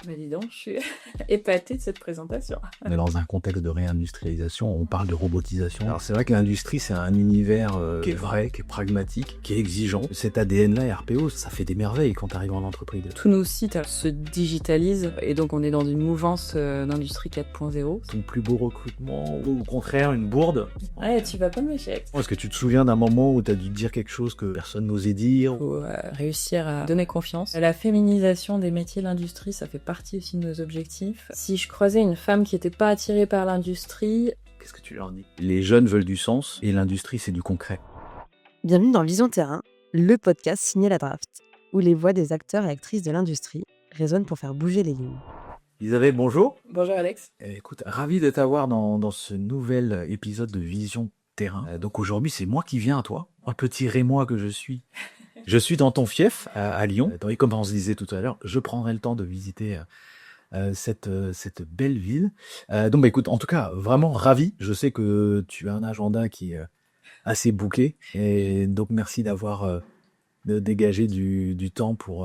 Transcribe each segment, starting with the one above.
Mais dis donc, je suis épatée de cette présentation. On est dans un contexte de réindustrialisation, on parle de robotisation. Alors c'est vrai que l'industrie, c'est un univers qui est vrai, qui est pragmatique, qui est exigeant. Cet ADN-là, RPO, ça fait des merveilles quand tu arrives en entreprise. Tous nos sites se digitalisent et donc on est dans une mouvance d'industrie 4.0. Ton plus beau recrutement, ou au contraire une bourde? Ouais, tu vas pas me méfier avec ça. Est-ce que tu te souviens d'un moment où tu as dû dire quelque chose que personne n'osait dire? Faut réussir à donner confiance. La féminisation des métiers de l'industrie, ça fait partie aussi de nos objectifs. Si je croisais une femme qui n'était pas attirée par l'industrie... Qu'est-ce que tu leur dis? Les jeunes veulent du sens et l'industrie, c'est du concret. Bienvenue dans Vision Terrain, le podcast signé La Draft, où les voix des acteurs et actrices de l'industrie résonnent pour faire bouger les lignes. Isabelle, bonjour. Bonjour Alex. Écoute, ravi de t'avoir dans ce nouvel épisode de Vision Terrain. Donc aujourd'hui, c'est moi qui viens à toi, un petit Rémois que je suis. Je suis dans ton fief à Lyon. Et comme on se disait tout à l'heure, je prendrai le temps de visiter cette belle ville. Donc écoute, en tout cas, vraiment ravi. Je sais que tu as un agenda qui est assez bouqué. Et donc merci d'avoir dégagé du temps pour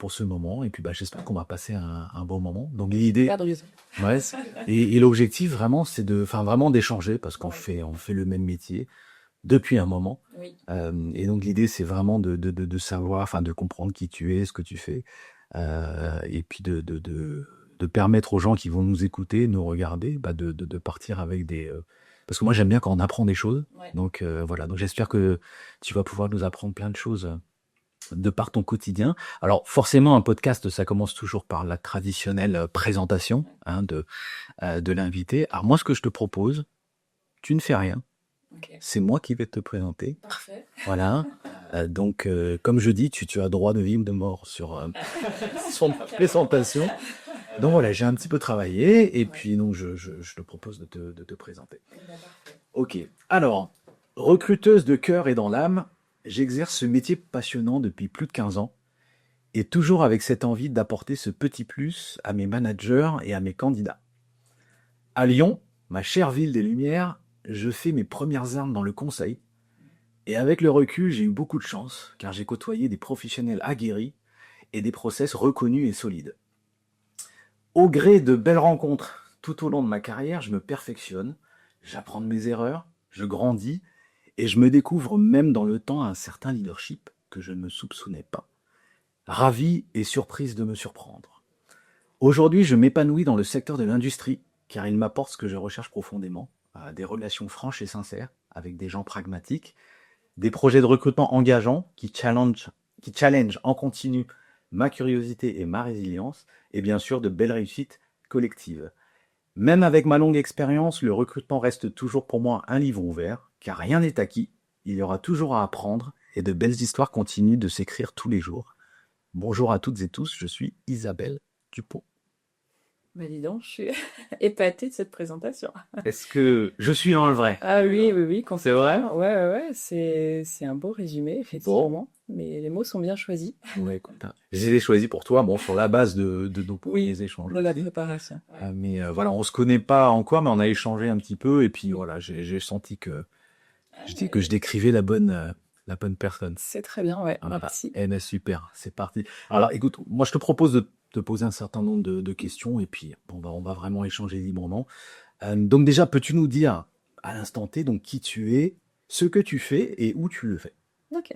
ce moment. Et puis j'espère qu'on va passer un bon moment. Donc l'idée... Ouais, et l'objectif vraiment, c'est vraiment d'échanger parce qu'on fait le même métier depuis un moment. Oui. Et donc l'idée, c'est vraiment de savoir, de comprendre qui tu es, ce que tu fais, et puis de permettre aux gens qui vont nous écouter, nous regarder, de partir avec des... Parce que moi, j'aime bien quand on apprend des choses. Ouais. Donc voilà, donc j'espère que tu vas pouvoir nous apprendre plein de choses de par ton quotidien. Alors forcément, un podcast, ça commence toujours par la traditionnelle présentation de l'invité. Alors moi, ce que je te propose, tu ne fais rien. Okay. C'est moi qui vais te présenter. Parfait. Voilà. Donc, comme je dis, tu as droit de vie ou de mort sur son présentation. Donc voilà, j'ai un petit peu travaillé et puis donc je te propose de te présenter. Ok. Alors, recruteuse de cœur et dans l'âme, j'exerce ce métier passionnant depuis plus de 15 ans et toujours avec cette envie d'apporter ce petit plus à mes managers et à mes candidats. À Lyon, ma chère ville des Lumières, je fais mes premières armes dans le conseil. Et avec le recul, j'ai eu beaucoup de chance, car j'ai côtoyé des professionnels aguerris et des process reconnus et solides. Au gré de belles rencontres tout au long de ma carrière, je me perfectionne, j'apprends de mes erreurs, je grandis, et je me découvre même dans le temps un certain leadership que je ne me soupçonnais pas. Ravi et surprise de me surprendre. Aujourd'hui, je m'épanouis dans le secteur de l'industrie, car il m'apporte ce que je recherche profondément, des relations franches et sincères avec des gens pragmatiques, des projets de recrutement engageants qui challenge en continu ma curiosité et ma résilience, et bien sûr de belles réussites collectives. Même avec ma longue expérience, le recrutement reste toujours pour moi un livre ouvert, car rien n'est acquis, il y aura toujours à apprendre, et de belles histoires continuent de s'écrire tous les jours. Bonjour à toutes et tous, je suis Isabelle Dupont. Mais dis donc, je suis épatée de cette présentation. Est-ce que je suis dans le vrai? Ah oui, C'est vrai? Ouais, c'est un beau résumé, effectivement. Bon. Mais les mots sont bien choisis. Ouais, écoute, je les ai choisis pour toi, sur la base de nos premiers échanges. De la préparation. Ouais. Mais voilà, on se connaît pas en quoi, mais on a échangé un petit peu, et puis voilà, j'ai senti que je décrivais la bonne personne. C'est très bien, ouais. Voilà. Merci. Eh ben super, c'est parti. Alors écoute, moi je te propose de te poser un certain nombre de questions, et puis on va vraiment échanger librement. Donc déjà, peux-tu nous dire à l'instant T, donc qui tu es, ce que tu fais et où tu le fais? Ok.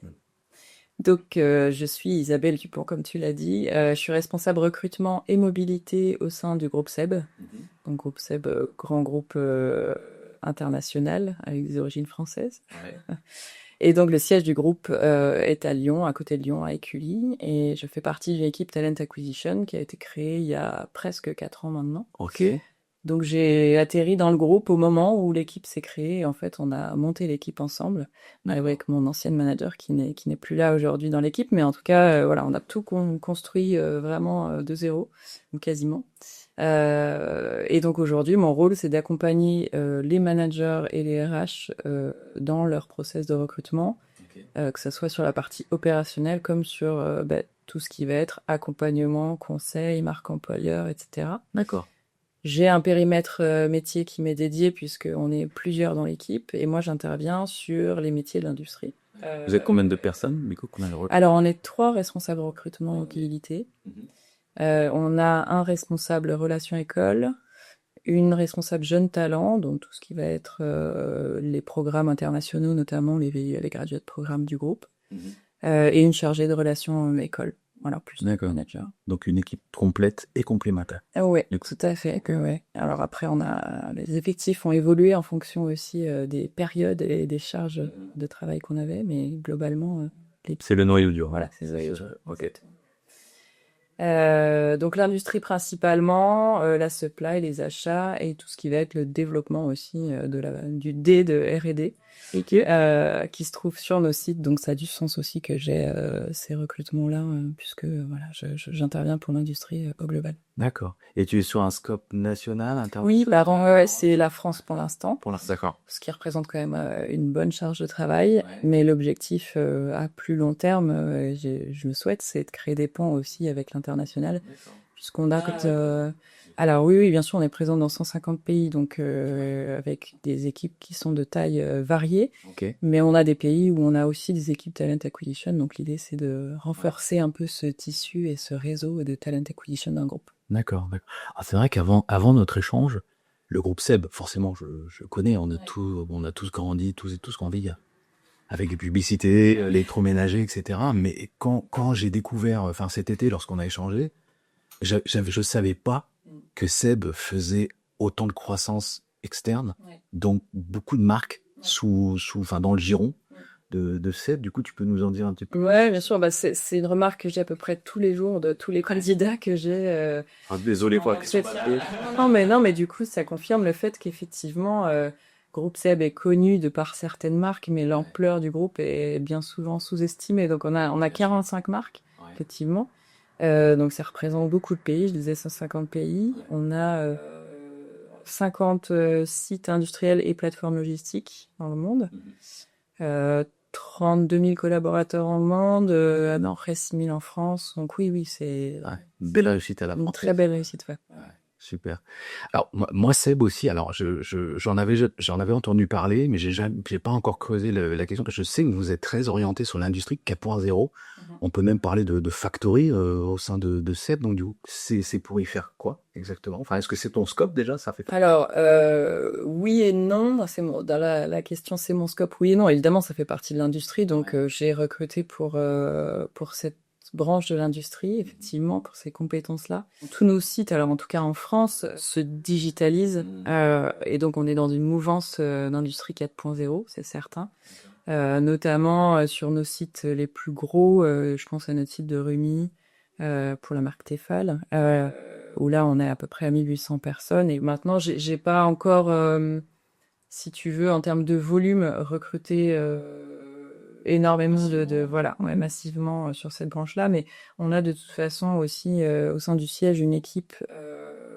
Donc, je suis Isabelle Dupont, comme tu l'as dit. Je suis responsable recrutement et mobilité au sein du groupe SEB. Donc, groupe SEB, grand groupe international avec des origines françaises. Ouais. Et donc, le siège du groupe est à Lyon, à côté de Lyon, à Écully. Et je fais partie d'une équipe Talent Acquisition qui a été créée il y a presque 4 ans maintenant. Ok. Donc, j'ai atterri dans le groupe au moment où l'équipe s'est créée. En fait, on a monté l'équipe ensemble avec mon ancienne manager qui n'est plus là aujourd'hui dans l'équipe. Mais en tout cas, voilà, on a tout construit vraiment de zéro, ou quasiment. Et donc, aujourd'hui, mon rôle, c'est d'accompagner les managers et les RH dans leur process de recrutement, que ce soit sur la partie opérationnelle comme sur tout ce qui va être accompagnement, conseil, marque employeur, etc. D'accord. J'ai un périmètre métier qui m'est dédié puisqu'on est plusieurs dans l'équipe et moi j'interviens sur les métiers de l'industrie. Vous êtes combien de personnes? Alors on est 3 responsables recrutement et mobilité On a un responsable relations école, une responsable jeunes talents, donc tout ce qui va être les programmes internationaux, notamment les graduate programmes du groupe, et une chargée de relations école. Voilà, plus D'accord. manager. Donc une équipe complète et complémentaire. Ouais, Du coup. tout à fait. Ouais. Alors après, les effectifs ont évolué en fonction aussi des périodes et des charges de travail qu'on avait, mais globalement, C'est le noyau dur. voilà, c'est ça. Ok. Donc l'industrie principalement, la supply, les achats et tout ce qui va être le développement aussi du D de R&D qui se trouve sur nos sites. Donc ça a du sens aussi que j'ai ces recrutements-là puisque voilà, j'interviens pour l'industrie au global. D'accord. Et tu es sur un scope national, Oui, international? ouais, c'est la France pour l'instant, Pour l'instant, d'accord. ce qui représente quand même une bonne charge de travail. Mais l'objectif à plus long terme, je le souhaite, c'est de créer des ponts aussi avec l'international, puisqu'on a alors oui, bien sûr, on est présent dans 150 pays, donc avec des équipes qui sont de taille variée. Ok. Mais on a des pays où on a aussi des équipes talent acquisition, donc l'idée c'est de renforcer un peu ce tissu et ce réseau de talent acquisition d'un groupe. D'accord. Ah, c'est vrai avant notre échange, le groupe SEB, forcément, je connais, on a tous grandi, tous et tous grandi avec les publicités, l'électroménager, etc. Mais quand j'ai découvert, enfin cet été, lorsqu'on a échangé, je savais pas que SEB faisait autant de croissance externe, donc beaucoup de marques enfin dans le giron de SEB. Du coup, tu peux nous en dire un petit peu? Ouais, bien sûr. Bah, c'est une remarque que j'ai à peu près tous les jours de tous les candidats que j'ai. Désolé pour la question. Non, mais du coup, ça confirme le fait qu'effectivement, Groupe Seb est connu de par certaines marques, mais l'ampleur du groupe est bien souvent sous-estimée. Donc, on a 45 marques, effectivement. Donc, ça représente beaucoup de pays. Je disais 150 pays. On a 50 sites industriels et plateformes logistiques dans le monde. 32 000 collaborateurs en monde, à peu près 6 000 en France. Donc oui, c'est belle réussite à la une France. très belle réussite. Ouais. Super. Alors moi Seb aussi. Alors j'en avais entendu parler, mais j'ai pas encore creusé la question. Je sais que vous êtes très orienté sur l'industrie 4.0. On peut même parler de factory au sein de Seb. Donc du coup, c'est pour y faire quoi exactement? Enfin, est-ce que c'est ton scope déjà? Ça fait. Alors oui et non. Dans la question, c'est mon scope. Oui et non. Évidemment, ça fait partie de l'industrie. Donc j'ai recruté pour cette branche de l'industrie, effectivement, pour ces compétences-là. Tous nos sites, alors en tout cas en France, se digitalisent et donc on est dans une mouvance d'industrie 4.0, c'est certain. Notamment sur nos sites les plus gros, je pense à notre site de Rumi pour la marque Tefal, où là on est à peu près à 1800 personnes. Et maintenant, j'ai pas encore, si tu veux, en termes de volume, recruté énormément massivement sur cette branche-là, mais on a de toute façon aussi au sein du siège une équipe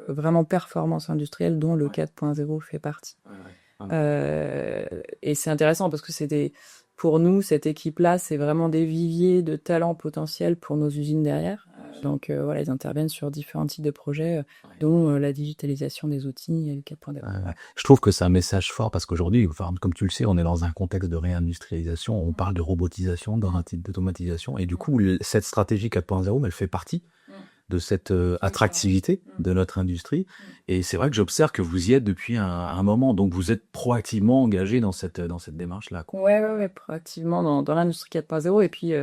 vraiment performance industrielle dont le 4.0 fait partie. Et c'est intéressant parce que pour nous, cette équipe-là, c'est vraiment des viviers de talents potentiels pour nos usines derrière. Donc ils interviennent sur différents types de projets, dont la digitalisation des outils et le 4.0. Je trouve que c'est un message fort parce qu'aujourd'hui, enfin, comme tu le sais, on est dans un contexte de réindustrialisation. On parle de robotisation, dans un type d'automatisation. Et du coup, cette stratégie 4.0, elle fait partie de cette attractivité de notre industrie. Et c'est vrai que j'observe que vous y êtes depuis un moment. Donc, vous êtes proactivement engagé dans cette démarche-là. Ouais, proactivement dans l'industrie 4.0. Et puis,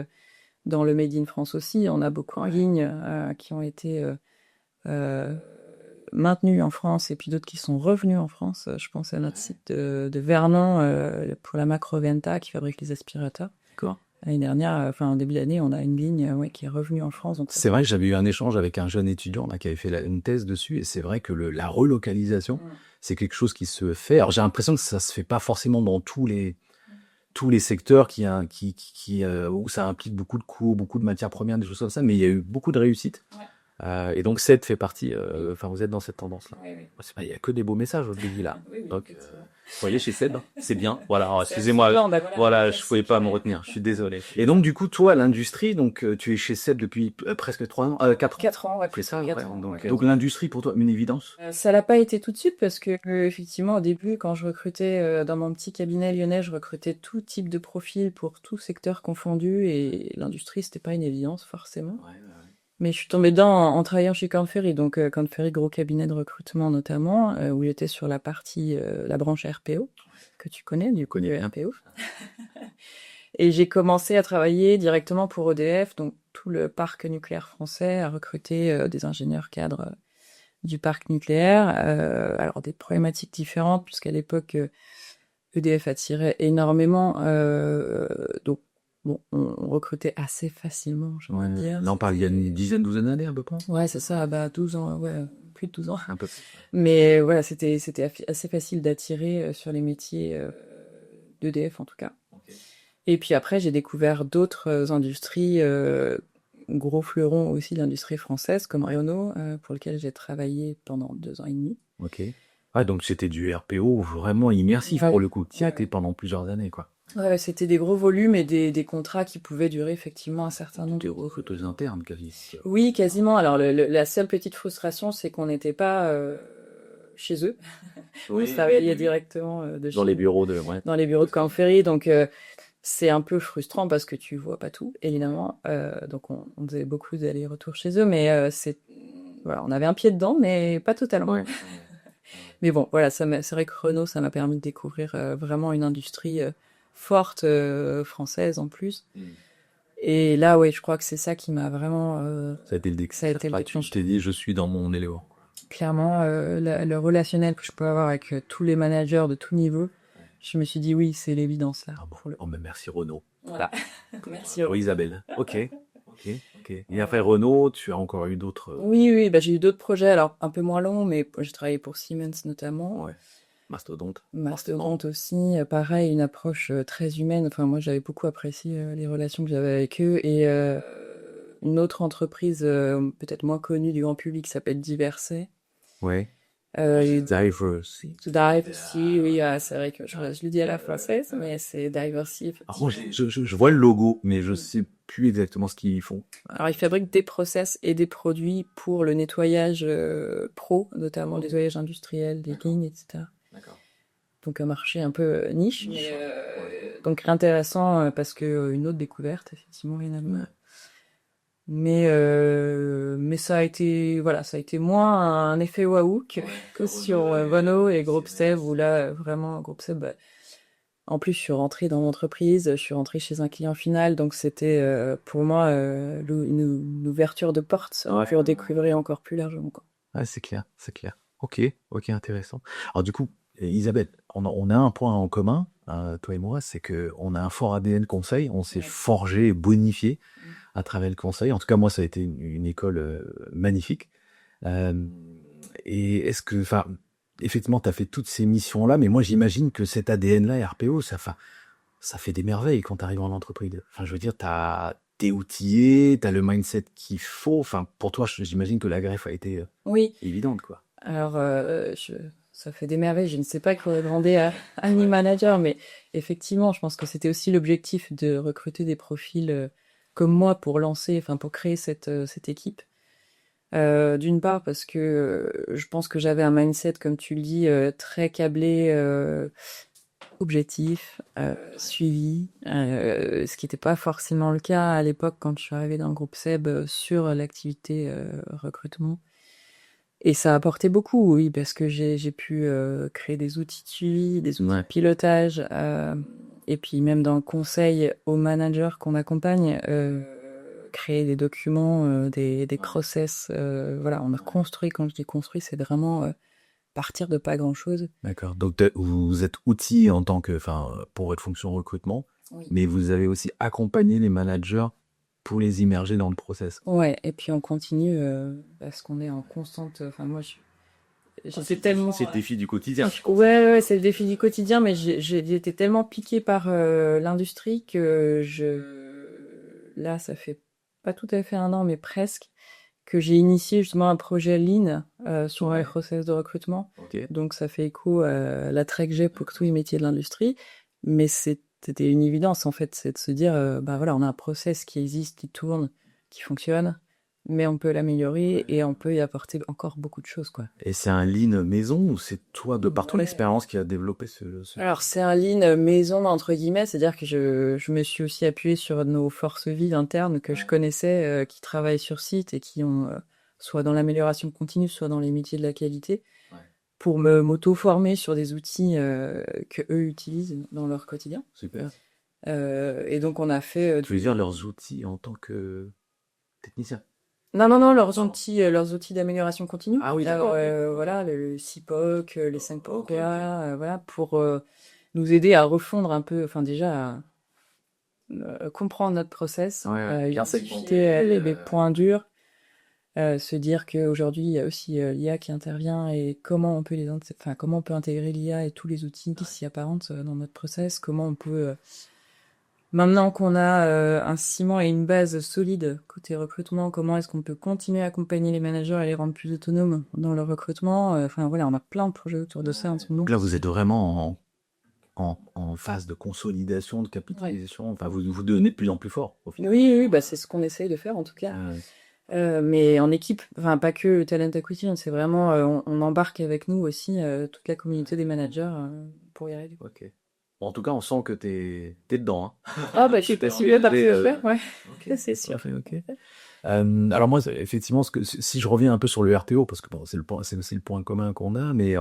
dans le Made in France aussi, on a beaucoup en ligne qui ont été maintenus en France et puis d'autres qui sont revenus en France. Je pense à notre site de Vernon pour la Macroventa qui fabrique les aspirateurs. D'accord. L'année dernière, en début d'année, on a une ligne qui est revenue en France. Donc c'est vrai que j'avais eu un échange avec un jeune étudiant là, qui avait fait une thèse dessus, et c'est vrai que la relocalisation, c'est quelque chose qui se fait. Alors j'ai l'impression que ça se fait pas forcément dans tous les secteurs où ça implique beaucoup de coûts, beaucoup de matières premières, des choses comme ça, mais il y a eu beaucoup de réussites. Et donc SEB fait partie, vous êtes dans cette tendance-là. Oui. Il n'y a que des beaux messages aujourd'hui là. Oui, donc, vous voyez, chez SEB, c'est bien. Voilà, alors, excusez-moi, voilà, je pouvais pas me retenir, je suis désolé. Et donc du coup, toi, l'industrie, donc tu es chez SEB depuis presque 4 ans. 4 ans, ouais. C'est ça, 4 ouais. ans, Donc l'industrie pour toi, une évidence? Ça l'a pas été tout de suite parce que effectivement au début quand je recrutais dans mon petit cabinet lyonnais, je recrutais tout type de profil pour tout secteur confondu et l'industrie c'était pas une évidence forcément. Mais je suis tombée dedans en travaillant chez Korn Ferry. Donc, Korn Ferry, gros cabinet de recrutement notamment, où j'étais sur la partie, la branche RPO, que tu connais, du coup, Connais le bien. RPO. Et j'ai commencé à travailler directement pour EDF, donc tout le parc nucléaire français, à recruter des ingénieurs cadres du parc nucléaire. Alors, des problématiques différentes, puisqu'à l'époque, EDF attirait énormément. Donc, bon, on recrutait assez facilement, j'ai envie de dire. Là, on parle il y a une dizaine, douzaine d'années à peu près. Ouais, c'est ça, bah 12 ans, ouais, plus de 12 ans. Un peu plus. Mais voilà, c'était assez facile d'attirer sur les métiers d'EDF en tout cas. Ok. Et puis après, j'ai découvert d'autres industries, gros fleurons aussi de l'industrie française, comme Renault, pour lequel j'ai travaillé pendant 2 ans et demi. Ok. Ah, donc c'était du RPO vraiment immersif Ouais. pour le coup. Tu y as Ouais. été pendant plusieurs années, quoi. Ouais, c'était des gros volumes et des contrats qui pouvaient durer effectivement un certain nombre. Des recruteuses internes, quasi. Oui, quasiment. Alors, la seule petite frustration, c'est qu'on n'était pas chez eux. On travaillait directement Dans les bureaux de. Ouais. dans les bureaux de Korn Ferry. Donc, c'est un peu frustrant parce que tu vois pas tout, évidemment. Donc, on faisait beaucoup d'allers-retours chez eux, mais voilà, on avait un pied dedans, mais pas totalement. Ouais. Mais bon, voilà, c'est vrai que Renault, ça m'a permis de découvrir vraiment une industrie forte française en plus. Et là, ouais, je crois que c'est ça qui m'a vraiment. Ça a été le déclic. Ça a été le Tu déclencheur. t'es dit, je suis dans mon élément. Clairement, le relationnel que je peux avoir avec tous les managers de tout niveau, je me suis dit oui, c'est l'évidence là. Ah bon. Oh, mais merci Renaud. Voilà. Merci. Pour Isabelle. Ok. Et après Renault, tu as encore eu d'autres. Oui, bah, j'ai eu d'autres projets, alors un peu moins longs, mais j'ai travaillé pour Siemens notamment. Ouais. Mastodonte. Mastodonte aussi, pareil, une approche très humaine. Enfin, moi, j'avais beaucoup apprécié les relations que j'avais avec eux. Et une autre entreprise, peut-être moins connue du grand public, qui s'appelle Diversey. Ouais. Diversey. Diversey, oui, c'est vrai que je le dis à la française, mais c'est Diversey. Par contre, je vois le logo, mais je sais plus exactement ce qu'ils font. Alors, ils fabriquent des process et des produits pour le nettoyage pro, notamment le nettoyage industriel, des lignes, etc. D'accord. Donc un marché un peu niche, mais donc intéressant parce que une autre découverte, effectivement, rien à voir. Mais ça a été moins un effet waouh que sur Renault et Groupe Seb, où là vraiment Groupe Seb, bah, en plus je suis rentrée dans l'entreprise, je suis rentrée chez un client final, donc c'était pour moi une ouverture de porte pour découvrir encore plus largement, quoi. Ah, c'est clair. Ok, intéressant. Alors du coup, Isabelle, on a un point en commun, toi et moi, c'est que on a un fort ADN conseil, on s'est forgé, bonifié à travers le conseil. En tout cas, moi, ça a été une école magnifique. Et est-ce que, enfin, effectivement, tu as fait toutes ces missions-là, mais moi, j'imagine que cet ADN-là, RPO, ça fait des merveilles quand tu arrives en entreprise. Enfin, je veux dire, t'es outillé, t'as le mindset qu'il faut. Enfin, pour toi, j'imagine que la greffe a été Oui. évidente, quoi. Alors, ça fait des merveilles. Je ne sais pas quoi demander à ni manager, mais effectivement, je pense que c'était aussi l'objectif de recruter des profils comme moi pour pour créer cette équipe. D'une part parce que je pense que j'avais un mindset, comme tu le dis, très câblé, objectif, suivi, ce qui n'était pas forcément le cas à l'époque quand je suis arrivée dans le groupe Seb sur l'activité recrutement. Et ça a apporté beaucoup, oui, parce que j'ai pu créer des outils de suivi, des outils de pilotage, et puis même dans le conseil aux managers qu'on accompagne, créer des documents, des process. Voilà, on a construit, quand je dis construit, c'est vraiment partir de pas grand-chose. D'accord. Donc vous êtes outillé en tant que, pour votre fonction recrutement, mais vous avez aussi accompagné les managers pour les immerger dans le process. Ouais, et puis on continue parce qu'on est en constante. Enfin, moi, j'étais tellement. C'est le défi du quotidien. Ouais, c'est le défi du quotidien, mais j'ai été tellement piquée par l'industrie que là, ça fait pas tout à fait un an, mais presque, que j'ai initié justement un projet Lean sur les process de recrutement. Okay. Donc ça fait écho à l'attrait que j'ai pour tous les métiers de l'industrie, mais c'était une évidence en fait, c'est de se dire, bah voilà, on a un process qui existe, qui tourne, qui fonctionne. mais on peut l'améliorer et on peut y apporter encore beaucoup de choses, quoi. Et c'est un lean maison ou c'est toi, de par ton Ouais. expérience, qui a développé ce... Alors, c'est un lean maison, entre guillemets, c'est-à-dire que je me suis aussi appuyée sur nos forces vives internes que je connaissais, qui travaillent sur site et qui ont, soit dans l'amélioration continue, soit dans les métiers de la qualité, pour m'auto-former sur des outils que eux utilisent dans leur quotidien. Super. Et donc, on a fait... Tu veux dire leurs outils en tant que technicien? Non, leurs outils d'amélioration continue. Ah oui, d'accord. Voilà, le CIPOC, les 5 POC, voilà, pour nous aider à refondre un peu, enfin déjà à comprendre notre process, identifier les points durs, se dire qu'aujourd'hui il y a aussi l'IA qui intervient et comment on peut comment on peut intégrer l'IA et tous les outils qui s'y apparentent dans notre process, comment on peut maintenant qu'on a un ciment et une base solide côté recrutement, comment est-ce qu'on peut continuer à accompagner les managers et les rendre plus autonomes dans leur recrutement. Enfin voilà, on a plein de projets autour de ça en ce moment. Donc là, vous êtes vraiment en phase de consolidation, de capitalisation. Enfin, vous devenez de plus en plus fort, au final. Oui, bah c'est ce qu'on essaye de faire en tout cas. Mais en équipe, enfin pas que le talent acquisition, c'est vraiment on embarque avec nous aussi toute la communauté des managers pour y arriver. Ok. Bon, en tout cas, on sent que t'es dedans. Hein. Ah bah je suis pas si bien faire, ouais. Okay. C'est sûr. Parfait, ok. Alors moi, effectivement, si je reviens un peu sur le RPO, parce que bon, c'est aussi le point commun qu'on a, mais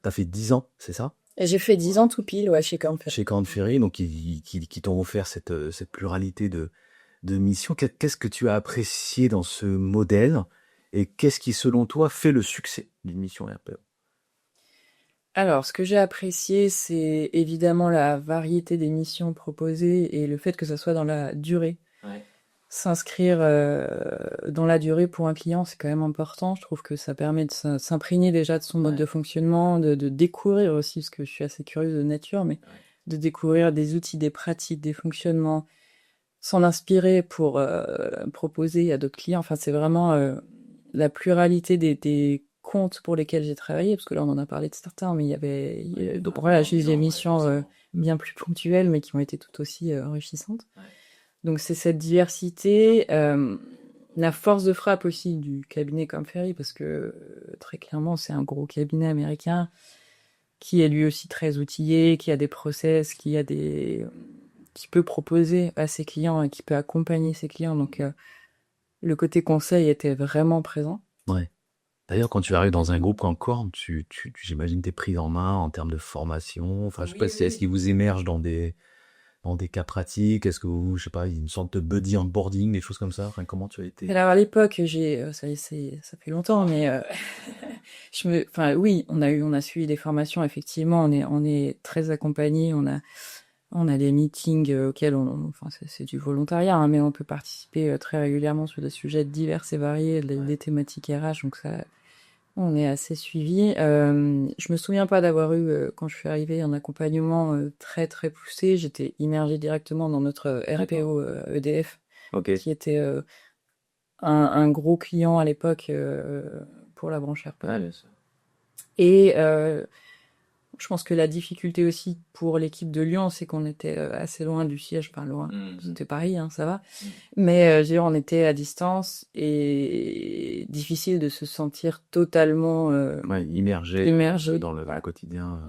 t'as fait 10 ans, c'est ça? Et j'ai fait 10 ans tout pile, ouais, chez Corn Ferry. Chez Corn Ferry, donc qui t'ont offert cette pluralité de missions. Qu'est-ce que tu as apprécié dans ce modèle et qu'est-ce qui, selon toi, fait le succès d'une mission RPO? Alors, ce que j'ai apprécié, c'est évidemment la variété des missions proposées et le fait que ça soit dans la durée. S'inscrire dans la durée pour un client, c'est quand même important. Je trouve que ça permet de s'imprégner déjà de son mode de fonctionnement, de découvrir aussi, parce que je suis assez curieuse de nature, mais de découvrir des outils, des pratiques, des fonctionnements, s'en inspirer pour proposer à d'autres clients. Enfin, c'est vraiment la pluralité des comptes pour lesquels j'ai travaillé, parce que là on en a parlé de certains, mais il y avait donc voilà, j'ai eu des missions bien plus ponctuelles, mais qui ont été tout aussi enrichissantes. Donc c'est cette diversité, la force de frappe aussi du cabinet Corn Ferry, parce que très clairement c'est un gros cabinet américain qui est lui aussi très outillé, qui a des process, qui peut proposer à ses clients et qui peut accompagner ses clients. Donc le côté conseil était vraiment présent. Ouais. D'ailleurs, quand tu arrives dans un groupe comme Corn, j'imagine t'es pris en main en termes de formation. Enfin, je sais pas si est-ce qu'ils vous émergent dans des cas pratiques, est-ce que vous, je sais pas, une sorte de buddy onboarding, des choses comme ça. Enfin, comment tu as été? Alors à l'époque, ça fait longtemps, mais oui, on a suivi des formations. Effectivement, on est très accompagnés. On a des meetings auxquels c'est du volontariat, hein, mais on peut participer très régulièrement sur des sujets divers et variés, des thématiques RH, donc ça, on est assez suivi. Je me souviens pas d'avoir eu, quand je suis arrivée, un accompagnement très très poussé. J'étais immergée directement dans notre RPO EDF, qui était un gros client à l'époque pour la branche RPO. Et je pense que la difficulté aussi pour l'équipe de Lyon, c'est qu'on était assez loin du siège, enfin loin, c'était Paris, hein, ça va. Mais on était à distance et difficile de se sentir totalement immergé dans le quotidien.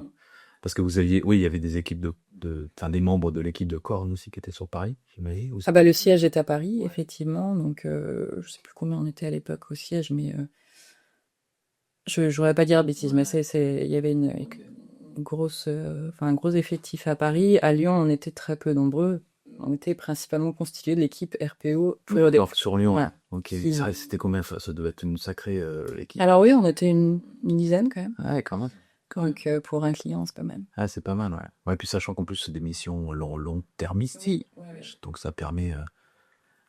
Parce que il y avait des équipes des membres de l'équipe de Corn aussi qui étaient sur Paris, j'imagine. Ah bah le siège est à Paris, effectivement, donc je sais plus combien on était à l'époque au siège, mais je voudrais pas dire de bêtises, mais il y avait un gros effectif à Paris. À Lyon, on était très peu nombreux. On était principalement constitué de l'équipe RPO. Sur Lyon, voilà. Ok. C'était combien? Ça devait être une sacrée équipe. Alors oui, on était une dizaine quand même. Ouais, quand même. Donc pour un client, c'est pas mal. Ah, c'est pas mal, ouais. Ouais, puis sachant qu'en plus, c'est des missions long-termistes. Oui. Donc ça permet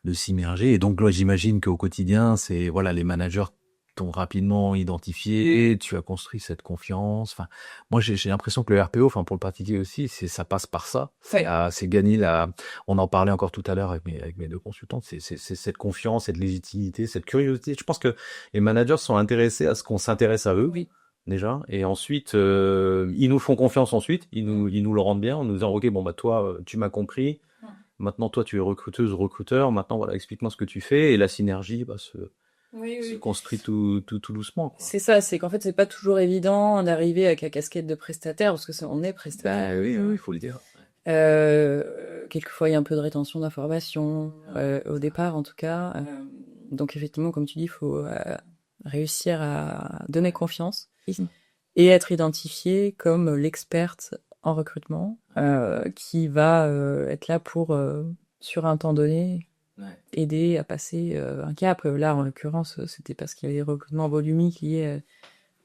de s'immerger. Et donc là, j'imagine qu'au quotidien, c'est les managers t'ont rapidement identifié, tu as construit cette confiance. Enfin, moi, j'ai l'impression que le RPO, enfin pour le particulier aussi, ça passe par ça. C'est gagner on en parlait encore tout à l'heure avec mes deux consultantes. C'est cette confiance, cette légitimité, cette curiosité. Je pense que les managers sont intéressés à ce qu'on s'intéresse à eux. Oui. Déjà, et ensuite ils nous font confiance, ils nous le rendent bien en nous disant ok, bon bah toi tu m'as compris, Maintenant, toi, tu es recruteuse, recruteur. Maintenant, voilà, explique-moi ce que tu fais. Et la synergie se construit tout doucement, quoi. C'est ça, c'est qu'en fait, c'est pas toujours évident d'arriver avec la casquette de prestataire, parce que on est prestataire. Bah oui, il faut le dire. Quelquefois, il y a un peu de rétention d'informations, au départ en tout cas. Donc effectivement, comme tu dis, il faut réussir à donner confiance et être identifié comme l'experte en recrutement qui va être là pour, sur un temps donné, aider à passer un cap. Là, en l'occurrence, c'était parce qu'il y avait des recrutements volumiques liés à la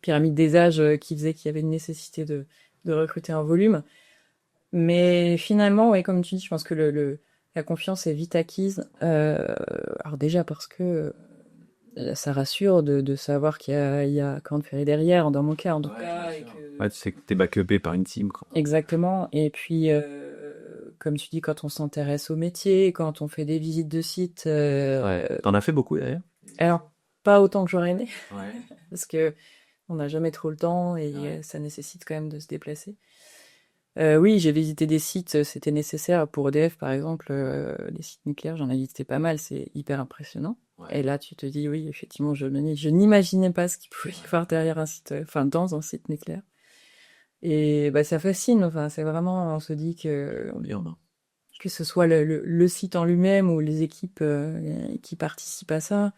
pyramide des âges qui faisait qu'il y avait une nécessité de recruter en volume. Mais finalement, ouais, comme tu dis, je pense que la confiance est vite acquise. Alors déjà parce que ça rassure de savoir qu'il y a Corn Ferry derrière, dans mon cas en tout cas. Et que... Ouais, tu sais que t'es backupé par une team, quoi. Exactement. Et puis, comme tu dis, quand on s'intéresse au métier, quand on fait des visites de site... T'en as fait beaucoup, d'ailleurs? Alors, pas autant que j'aurais aimé, Ouais. parce que on n'a jamais trop le temps et ça nécessite quand même de se déplacer. Oui, j'ai visité des sites, c'était nécessaire pour EDF par exemple, les sites nucléaires, j'en ai visité pas mal, c'est hyper impressionnant. Ouais. Et là, tu te dis, oui, effectivement, je n'imaginais pas ce qu'il pouvait y avoir derrière un site, enfin, dans un site nucléaire. Et bah, ça fascine, enfin, c'est vraiment, on se dit que ce soit le site en lui-même ou les équipes qui participent à ça,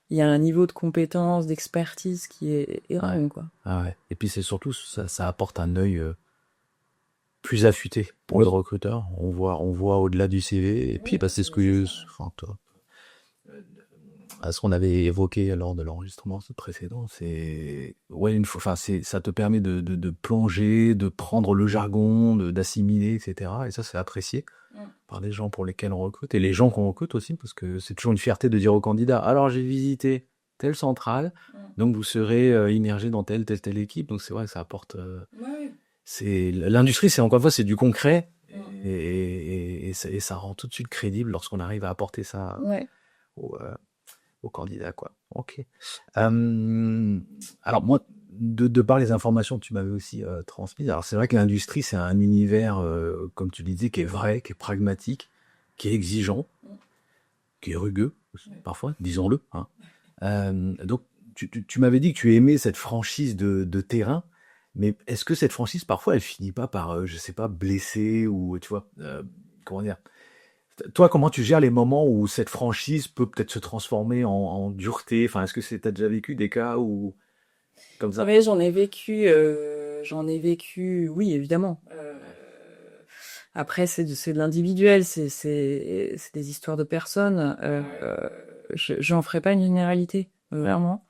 il y a un niveau de compétence, d'expertise qui est énorme, quoi. Ah ouais. Et puis c'est surtout, ça apporte un œil plus affûté pour le recruteur. On voit au-delà du CV. Et puis, c'est ce que, enfin, toi, ce qu'on avait évoqué lors de l'enregistrement précédent, c'est, ouais, ça te permet de plonger, de prendre le jargon, d'assimiler, etc. Et ça, c'est apprécié par les gens pour lesquels on recrute et les gens qu'on recrute aussi, parce que c'est toujours une fierté de dire aux candidats, alors j'ai visité telle centrale, donc vous serez immergé dans telle équipe. Donc c'est vrai, ça apporte, l'industrie, c'est encore une fois, c'est du concret et ça rend tout de suite crédible lorsqu'on arrive à apporter ça aux candidats, quoi. Ok. Alors moi, de par les informations que tu m'avais aussi transmises, alors c'est vrai que l'industrie, c'est un univers, comme tu le disais, qui est vrai, qui est pragmatique, qui est exigeant, qui est rugueux, parfois, disons-le, hein. Donc, tu m'avais dit que tu aimais cette franchise de terrain, mais est-ce que cette franchise, parfois, elle finit pas par, je sais pas, blesser ou, tu vois, comment dire? Toi, comment tu gères les moments où cette franchise peut peut-être se transformer en dureté? Enfin, est-ce que t'as déjà vécu des cas où, comme ça? Oui, j'en ai vécu, oui, évidemment. Après, c'est de l'individuel, c'est des histoires de personnes. J'en ferai pas une généralité, vraiment.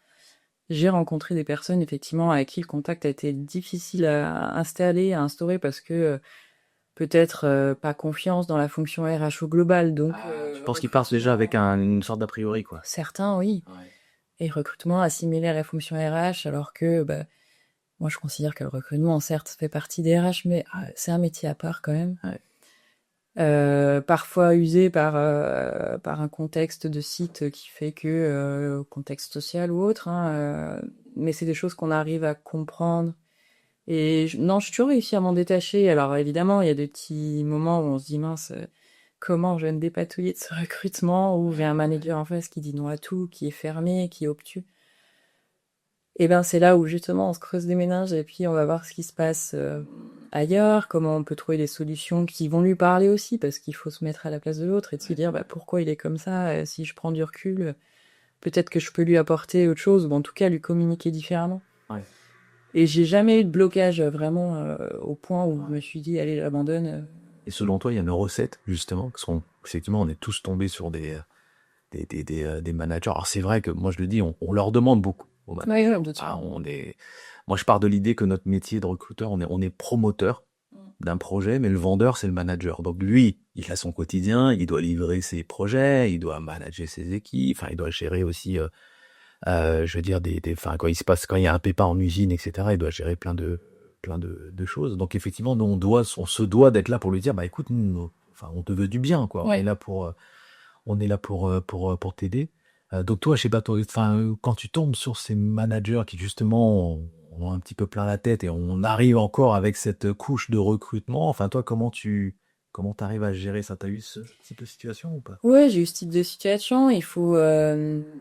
J'ai rencontré des personnes, effectivement, avec qui le contact a été difficile à installer, à instaurer, parce que peut-être pas confiance dans la fonction RH au global. Donc, Tu penses qu'ils partent déjà avec une sorte d'a priori, quoi? certains, oui. Et recrutement assimilé à la fonction RH, alors que moi, je considère que le recrutement, certes, fait partie des RH, mais c'est un métier à part quand même. Parfois usé par un contexte de site qui fait que contexte social ou autre, hein, mais c'est des choses qu'on arrive à comprendre. Et non, j'ai toujours réussi à m'en détacher. Alors évidemment, il y a des petits moments où on se dit mince, comment je vais me dépatouiller de ce recrutement, où j'ai un manager en face qui dit non à tout, qui est fermé, qui est obtus. Et ben c'est là où justement on se creuse les méninges et puis on va voir ce qui se passe ailleurs, comment on peut trouver des solutions qui vont lui parler aussi, parce qu'il faut se mettre à la place de l'autre et de se dire pourquoi il est comme ça, si je prends du recul, peut-être que je peux lui apporter autre chose, ou en tout cas lui communiquer différemment. Et j'ai jamais eu de blocage vraiment au point où je me suis dit allez, j'abandonne. Et selon toi, il y a une recette, justement, effectivement, on est tous tombés sur des managers. Alors c'est vrai que moi je le dis, on leur demande beaucoup. Moi je pars de l'idée que notre métier de recruteur, on est promoteur d'un projet, mais le vendeur c'est le manager. Donc lui, il a son quotidien, il doit livrer ses projets, il doit manager ses équipes, enfin il doit gérer aussi, je veux dire quand il y a un pépin en usine, etc. Il doit gérer plein de choses. Donc effectivement, nous on se doit d'être là pour lui dire, bah écoute, on te veut du bien, quoi. On est là pour t'aider. Donc toi, je sais pas, quand tu tombes sur ces managers qui justement ont un petit peu plein la tête et on arrive encore avec cette couche de recrutement, enfin toi, comment tu Comment tu arrives à gérer ça? Tu as eu ce type de situation ou pas? Ouais, j'ai eu ce type de situation. Il faut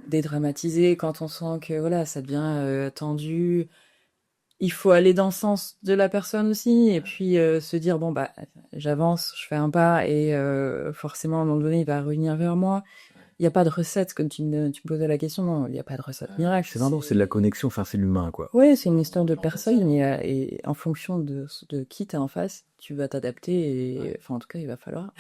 dédramatiser quand on sent que voilà, ça devient tendu. Il faut aller dans le sens de la personne aussi, et puis se dire bon bah j'avance, je fais un pas, et forcément à un moment donné il va revenir vers moi. Il n'y a pas de recette, comme tu me posais la question, non, il n'y a pas de recette miracle. C'est vraiment, c'est de la connexion, enfin c'est l'humain quoi. Ouais, c'est une histoire de personne, et en fonction de qui t'es en face, tu vas t'adapter, et enfin en tout cas il va falloir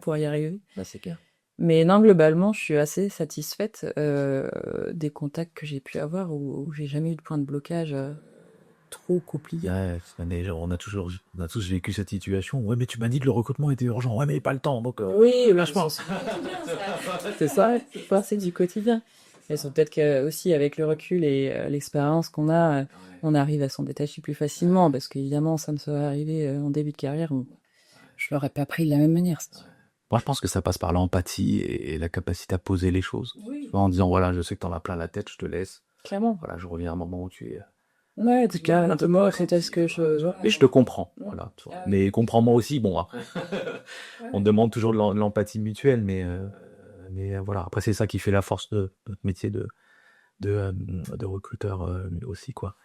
pour y arriver. Bah, c'est clair. Mais non, globalement, je suis assez satisfaite des contacts que j'ai pu avoir, où j'ai jamais eu de point de blocage trop compliqué. Ouais, on a tous vécu cette situation. Ouais, mais tu m'as dit que le recrutement était urgent. Ouais, mais pas le temps. Donc, Oui, lâche-moi. c'est ça, c'est du quotidien. Et c'est peut-être que aussi avec le recul et l'expérience qu'on a, on arrive à s'en détacher plus facilement, parce qu'évidemment, ça me serait arrivé en début de carrière, où je l'aurais pas pris de la même manière. Moi, je pense que ça passe par l'empathie et la capacité à poser les choses. Oui, Tu vois, en disant, voilà, je sais que t'en as plein la tête, je te laisse. clairement. Voilà, je reviens à un moment où tu es. Ouais, tu cas, un peu mort, c'est ce que je... Mais je te comprends. Voilà. Tu vois. Mais comprends-moi aussi. Bon, après, on demande toujours de l'empathie mutuelle, mais voilà. Après, c'est ça qui fait la force de notre métier de recruteur aussi, quoi.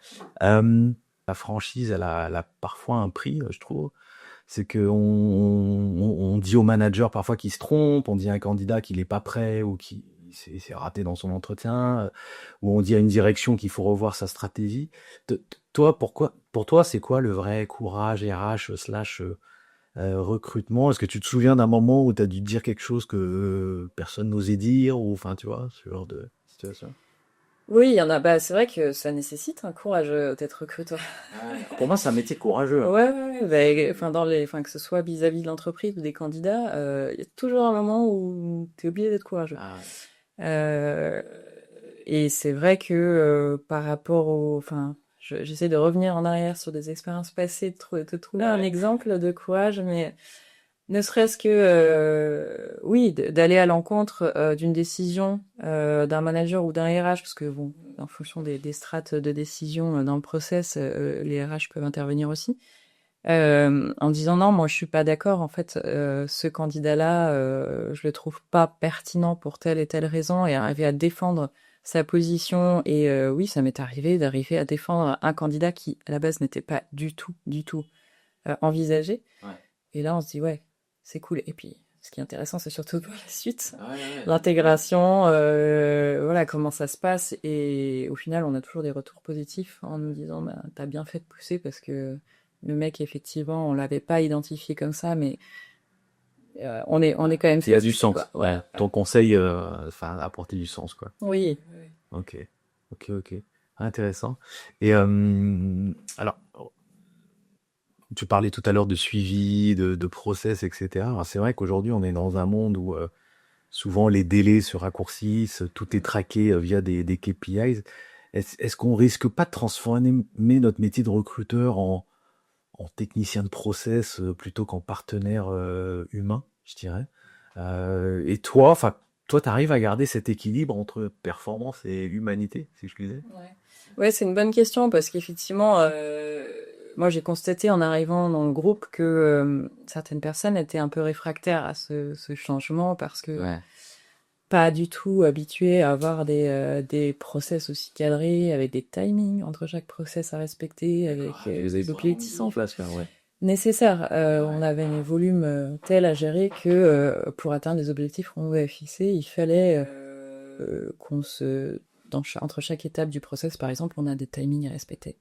La franchise, elle a parfois un prix, je trouve. C'est que on dit au manager parfois qu'il se trompe, on dit à un candidat qu'il n'est pas prêt ou qu'il s'est raté dans son entretien, ou on dit à une direction qu'il faut revoir sa stratégie. Toi, pour toi, c'est quoi le vrai courage RH slash recrutement? Est-ce que tu te souviens d'un moment où tu as dû dire quelque chose que personne n'osait dire, ou enfin, tu vois, ce genre de situation? Oui, il y en a. Bah, c'est vrai que ça nécessite un courage d'être recruteur. Pour moi, c'est un métier courageux. Ouais, ouais, ouais. Bah, enfin, enfin, que ce soit vis-à-vis de l'entreprise ou des candidats, il y a toujours un moment où tu es obligé d'être courageux. Ah ouais. Euh, et c'est vrai que par rapport au... Enfin, j'essaie de revenir en arrière sur des expériences passées, de trouver un exemple de courage, mais ne serait-ce que, oui, d'aller à l'encontre d'une décision d'un manager ou d'un RH, parce que, bon, en fonction des strates de décision dans le process, les RH peuvent intervenir aussi. En disant non, moi je suis pas d'accord, en fait, ce candidat-là, je le trouve pas pertinent pour telle et telle raison, et arriver à défendre sa position. Et oui, ça m'est arrivé d'arriver à défendre un candidat qui, à la base, n'était pas du tout envisagé. Ouais. Et là, on se dit, ouais, c'est cool. Et puis, ce qui est intéressant, c'est surtout pour la suite, Ouais. l'intégration, voilà, comment ça se passe. Et au final, on a toujours des retours positifs en nous disant, bah, t'as bien fait de pousser, parce que le mec, effectivement, on l'avait pas identifié comme ça, mais on est quand même... Il y a du satisfait, sens. quoi. Ouais. Ton conseil, enfin, apporter du sens, quoi. Oui. Ok. Intéressant. Et alors, tu parlais tout à l'heure de suivi, de process, etc. Alors, c'est vrai qu'aujourd'hui, on est dans un monde où souvent les délais se raccourcissent, tout est traqué via des KPIs. Est-ce qu'on risque pas de transformer notre métier de recruteur en technicien de process plutôt qu'en partenaire humain, je dirais? Et toi, t'arrives à garder cet équilibre entre performance et humanité, si je disais? Ouais, c'est une bonne question, parce qu'effectivement, moi j'ai constaté en arrivant dans le groupe que certaines personnes étaient un peu réfractaires à ce changement, parce que Ouais. pas du tout habituées à avoir des process aussi cadrés, avec des timings entre chaque process à respecter, avec des objectifs en place, ouais. nécessaires. On avait un volume tel à gérer que pour atteindre les objectifs qu'on avait fixés, il fallait entre chaque étape du process, par exemple, on a des timings à respecter.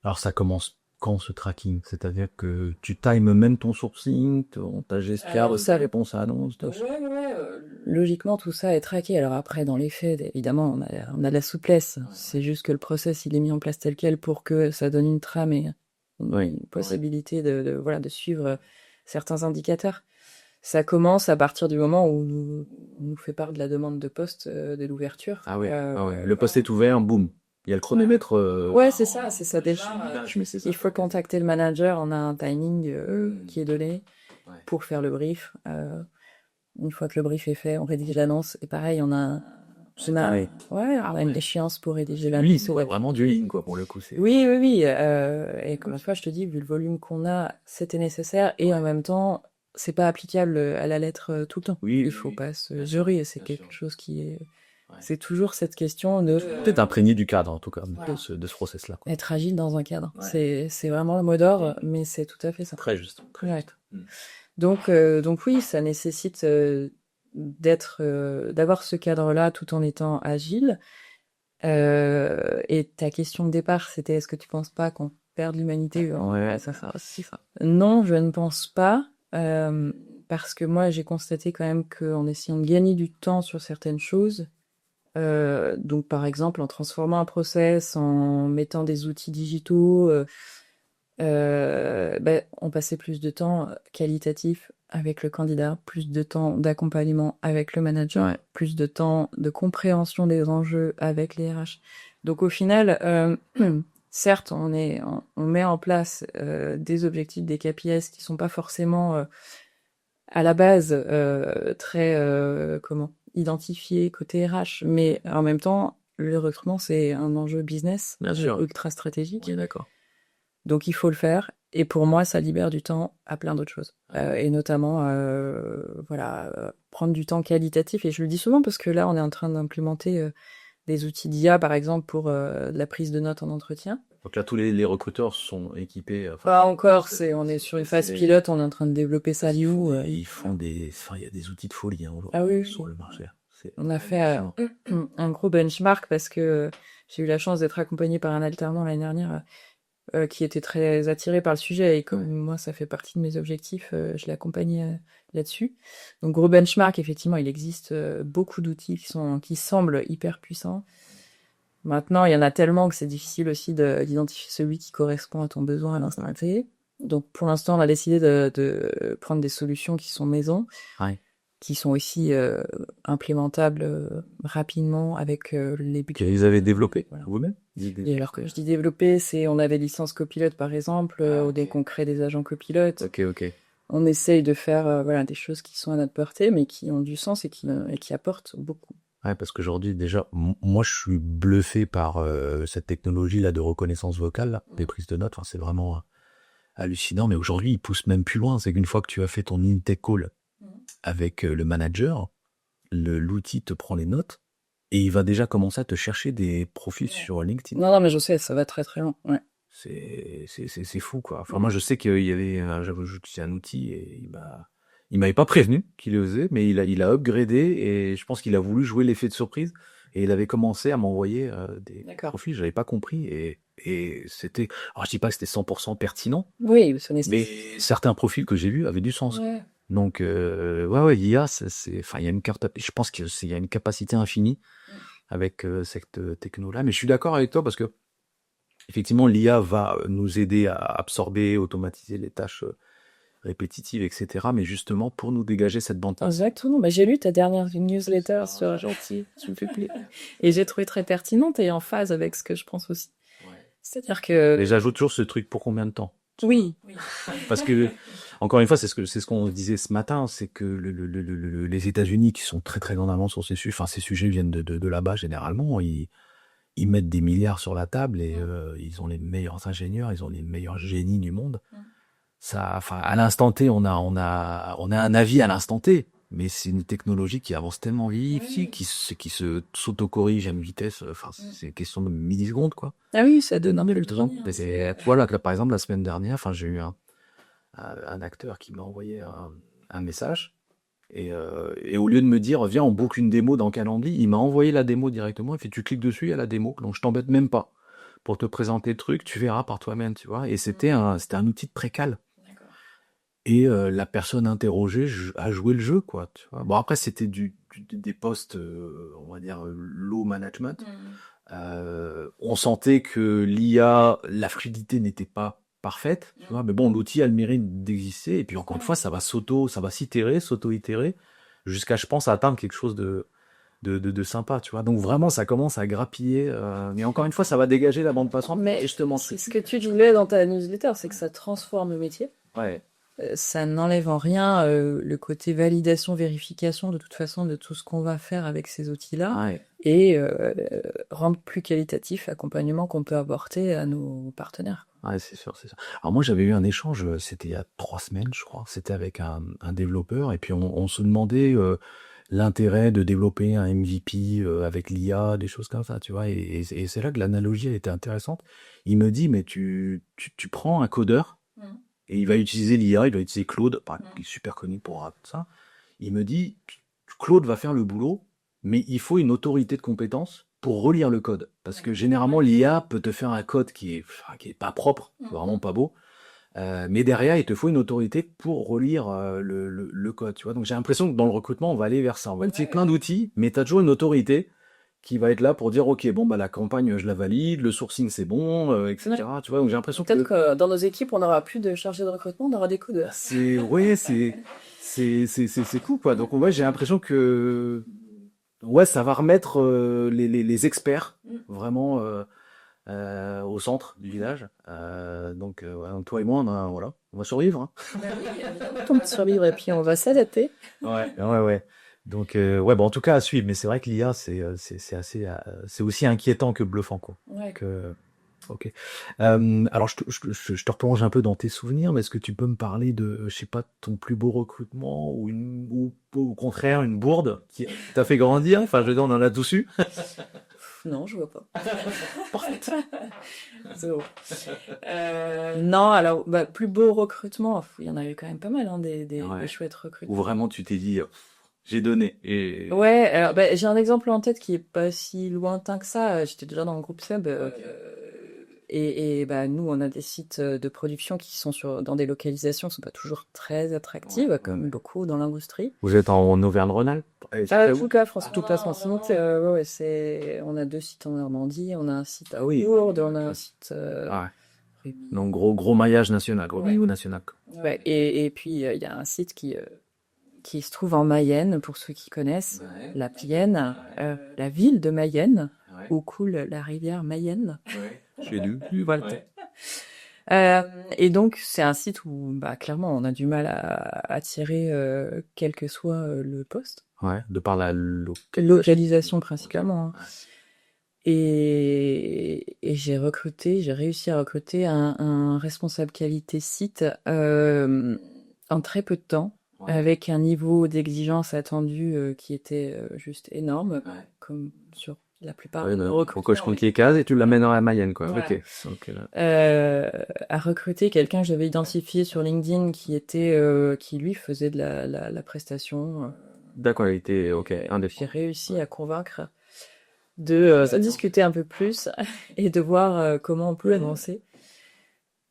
Alors ça commence quand ce tracking? C'est-à-dire que tu times même ton sourcing, ta gestion, Ça, réponse à annonce. logiquement, tout ça est traqué. Alors après, dans les faits, évidemment, on a de la souplesse. C'est juste que le process, il est mis en place tel quel pour que ça donne une trame et une possibilité voilà, de suivre certains indicateurs. Ça commence à partir du moment où on nous fait part de la demande de poste dès l'ouverture. Ah ouais. Le poste est ouvert, boum. Il y a le chronomètre. Ouais, c'est ça déjà. Il faut contacter le manager, on a un timing qui est donné pour faire le brief. Une fois que le brief est fait, on rédige l'annonce. Et pareil, on a une échéance pour rédiger l'annonce. Ouais, vraiment du lean, quoi, pour le coup. Oui. Et comme une fois, je te dis, vu le volume qu'on a, c'était nécessaire. Et en même temps, c'est pas applicable à la lettre tout le temps. Oui, Il faut oui, pas se bien sûr, leurrer, c'est bien quelque sûr. chose qui est... Ouais. C'est toujours cette question de Peut-être imprégné du cadre, en tout cas, voilà, de ce process-là, quoi. être agile dans un cadre. Ouais. C'est vraiment le mot d'ordre, mais c'est tout à fait ça. Très juste, très Ouais. juste. Donc oui, ça nécessite d'avoir ce cadre-là tout en étant agile. Et ta question de départ, c'était est-ce que tu penses pas qu'on perd l'humanité? Ouais, ça aussi ça. Non, je ne pense pas, parce que moi j'ai constaté quand même qu'en essayant de gagner du temps sur certaines choses, donc par exemple en transformant un process, en mettant des outils digitaux, on passait plus de temps qualitatif avec le candidat, plus de temps d'accompagnement avec le manager, Ouais. plus de temps de compréhension des enjeux avec les RH. Donc au final, certes, on met en place des objectifs, des KPIs qui sont pas forcément à la base très identifiés côté RH, mais en même temps, le recrutement c'est un enjeu business Bien sûr. ultra stratégique. Oui, d'accord. Donc il faut le faire. Et pour moi, ça libère du temps à plein d'autres choses. Et notamment, prendre du temps qualitatif. Et je le dis souvent parce que là, on est en train d'implémenter des outils d'IA, par exemple, pour de la prise de notes en entretien. Donc là, tous les recruteurs sont équipés. Pas encore, on est sur une phase pilote, on est en train de développer ça. Ils font il y a des outils de folie Ah oui, sur le marché. On a fait un gros benchmark parce que j'ai eu la chance d'être accompagnée par un alternant l'année dernière qui était très attiré par le sujet et comme moi ça fait partie de mes objectifs, je l'ai accompagné là-dessus. Donc gros benchmark, effectivement, il existe beaucoup d'outils qui semblent hyper puissants. Maintenant, il y en a tellement que c'est difficile aussi d'identifier celui qui correspond à ton besoin à l'instant T. Donc pour l'instant, on a décidé de prendre des solutions qui sont maison, qui sont aussi implémentables rapidement avec les budgets. Que vous avez développé vous-même? Et alors que je dis développer, c'est on avait licence copilote par exemple, dès qu'on crée des agents copilotes. Ok. On essaye de faire des choses qui sont à notre portée, mais qui ont du sens et qui apportent beaucoup. Ouais, parce qu'aujourd'hui, déjà, moi, je suis bluffé par cette technologie-là de reconnaissance vocale, là, des prises de notes. Enfin, c'est vraiment hallucinant. Mais aujourd'hui, ils poussent même plus loin. C'est qu'une fois que tu as fait ton intake call avec le manager, l'outil te prend les notes et il va déjà commencer à te chercher des profils sur LinkedIn. Non, mais je sais, ça va très très loin. Ouais. C'est fou, quoi. Enfin, moi, je sais qu'il y avait c'est un outil et il m'avait pas prévenu qu'il le faisait, mais il a upgradé et je pense qu'il a voulu jouer l'effet de surprise et il avait commencé à m'envoyer des profils, j'avais pas compris et c'était, alors je dis pas que c'était 100% pertinent, Oui, mais certains profils que j'ai vus avaient du sens. Ouais. Donc l'IA, enfin il y a je pense qu'il y a une capacité infinie avec cette techno-là, mais je suis d'accord avec toi parce que effectivement l'IA va nous aider à absorber, automatiser les tâches répétitives, etc. Mais justement, pour nous dégager cette bande. Exactement. J'ai lu ta dernière newsletter sur Gentil, tu me fais plaisir. Et j'ai trouvé très pertinente et en phase avec ce que je pense aussi. Ouais. C'est-à-dire que... Et j'ajoute toujours ce truc, pour combien de temps? Oui. Parce que, encore une fois, c'est ce qu'on disait ce matin, c'est que les États-Unis, qui sont très très en avance sur ces sujets, enfin ces sujets viennent de là-bas généralement, ils mettent des milliards sur la table et ils ont les meilleurs ingénieurs, ils ont les meilleurs génies du monde. Ça, enfin, à l'instant T, on a un avis à l'instant T, mais c'est une technologie qui avance tellement vite, qui se s'auto-corrige à une vitesse, enfin, c'est une question de millisecondes, quoi. Ah oui, ça donne un peu le temps. Voilà, par exemple, la semaine dernière, enfin, j'ai eu un acteur qui m'a envoyé un message, et au lieu de me dire, viens, on book une démo dans Calendly, il m'a envoyé la démo directement, il fait, tu cliques dessus, il y a la démo, donc je t'embête même pas pour te présenter le truc, tu verras par toi-même, tu vois, et c'était un outil de précal. Et la personne interrogée a joué le jeu, quoi. Tu vois. Bon, après, c'était des postes, on va dire, low management. On sentait que l'IA, la fluidité n'était pas parfaite, tu vois. Mais bon, l'outil a le mérite d'exister. Et puis, encore une fois, ça va s'auto-itérer, jusqu'à, je pense, atteindre quelque chose de sympa, tu vois. Donc, vraiment, ça commence à grappiller. Mais encore une fois, ça va dégager la bande passante. Mais justement, c'est ce que tu disais dans ta newsletter, c'est que ça transforme le métier. Ouais. Ça n'enlève en rien le côté validation, vérification de toute façon de tout ce qu'on va faire avec ces outils-là et rendre plus qualitatif l'accompagnement qu'on peut apporter à nos partenaires. Ouais, c'est sûr, c'est sûr. Alors moi, j'avais eu un échange, c'était il y a 3 semaines, je crois. C'était avec un développeur et puis on se demandait, l'intérêt de développer un MVP, avec l'IA, des choses comme ça, tu vois? Et c'est là que l'analogie, elle était intéressante. Il me dit: «Mais tu prends un codeur et il va utiliser l'IA, il va utiliser Claude, par exemple, qui est super connu pour, ça». Il me dit: «Claude va faire le boulot, mais il faut une autorité de compétence pour relire le code». Parce que généralement, l'IA peut te faire un code qui est pas propre, vraiment pas beau, mais derrière, il te faut une autorité pour relire, le code, tu vois? Donc j'ai l'impression que dans le recrutement, on va aller vers ça. On va utiliser plein d'outils, mais tu as toujours une autorité qui va être là pour dire: «OK, bon, bah, la campagne, je la valide, le sourcing, c'est bon», et Ouais. cetera, tu vois? Donc j'ai l'impression Peut-être que que dans nos équipes, on n'aura plus de chargés de recrutement, on aura des codeurs. c'est cool, quoi. Donc ouais, j'ai l'impression que ouais, ça va remettre, les experts vraiment, au centre du village. Donc, ouais, donc toi et moi, voilà, on va survivre, hein. Ben oui, évidemment. On peut survivre et puis on va s'adapter. Ouais, ouais, ouais. Donc, ouais, bon, en tout cas, à suivre. Mais c'est vrai que l'IA, c'est assez, c'est aussi inquiétant que bluffant, quoi. Ouais. Ok. Alors, je te replonge un peu dans tes souvenirs, mais est-ce que tu peux me parler de, je sais pas, ton plus beau recrutement ou au contraire une bourde qui t'a fait grandir? Enfin, je veux dire, on en a tous eu. Non, je vois pas. C'est bon. Non, alors, bah, plus beau recrutement, il y en a eu quand même pas mal, hein, des Ouais. chouettes Ou recrutements. vraiment tu t'es dit, j'ai donné. Et Ouais, alors, bah, j'ai un exemple en tête qui est pas si lointain que ça. J'étais déjà dans le groupe Seb. Et bah, nous, on a des sites de production qui sont dans des localisations qui sont pas toujours très attractives, comme beaucoup dans l'industrie. vous êtes en Auvergne-Rhône-Alpes? Toute la France, toute la France. Sinon, on a 2 sites en Normandie, on a un site à Ah oui. Lourdes, on a un site Ah ouais. Rémy. Donc gros maillage national, gros Ouais. niveau national. Ouais, et puis il y a un site qui se trouve en Mayenne, pour ceux qui connaissent, la Mayenne, la ville de Mayenne, où coule la rivière Mayenne. J'ai lu. Voilà. Et donc, c'est un site où, bah, clairement, on a du mal à attirer quel que soit le poste. Ouais, de par la Localisation principalement, hein. Et j'ai réussi à recruter un responsable qualité site en très peu de temps, avec un niveau d'exigence attendu qui était juste énorme, comme sur la plupart Ouais, des faut que je recrutements. compte les cases et tu l'amènes dans la Mayenne, quoi. Voilà. Ok. Donc, là. À recruter quelqu'un que j'avais identifié sur LinkedIn qui lui faisait de la prestation. D'accord, il était ok, un des J'ai réussi à convaincre de discuter un peu plus et de voir comment on peut avancer.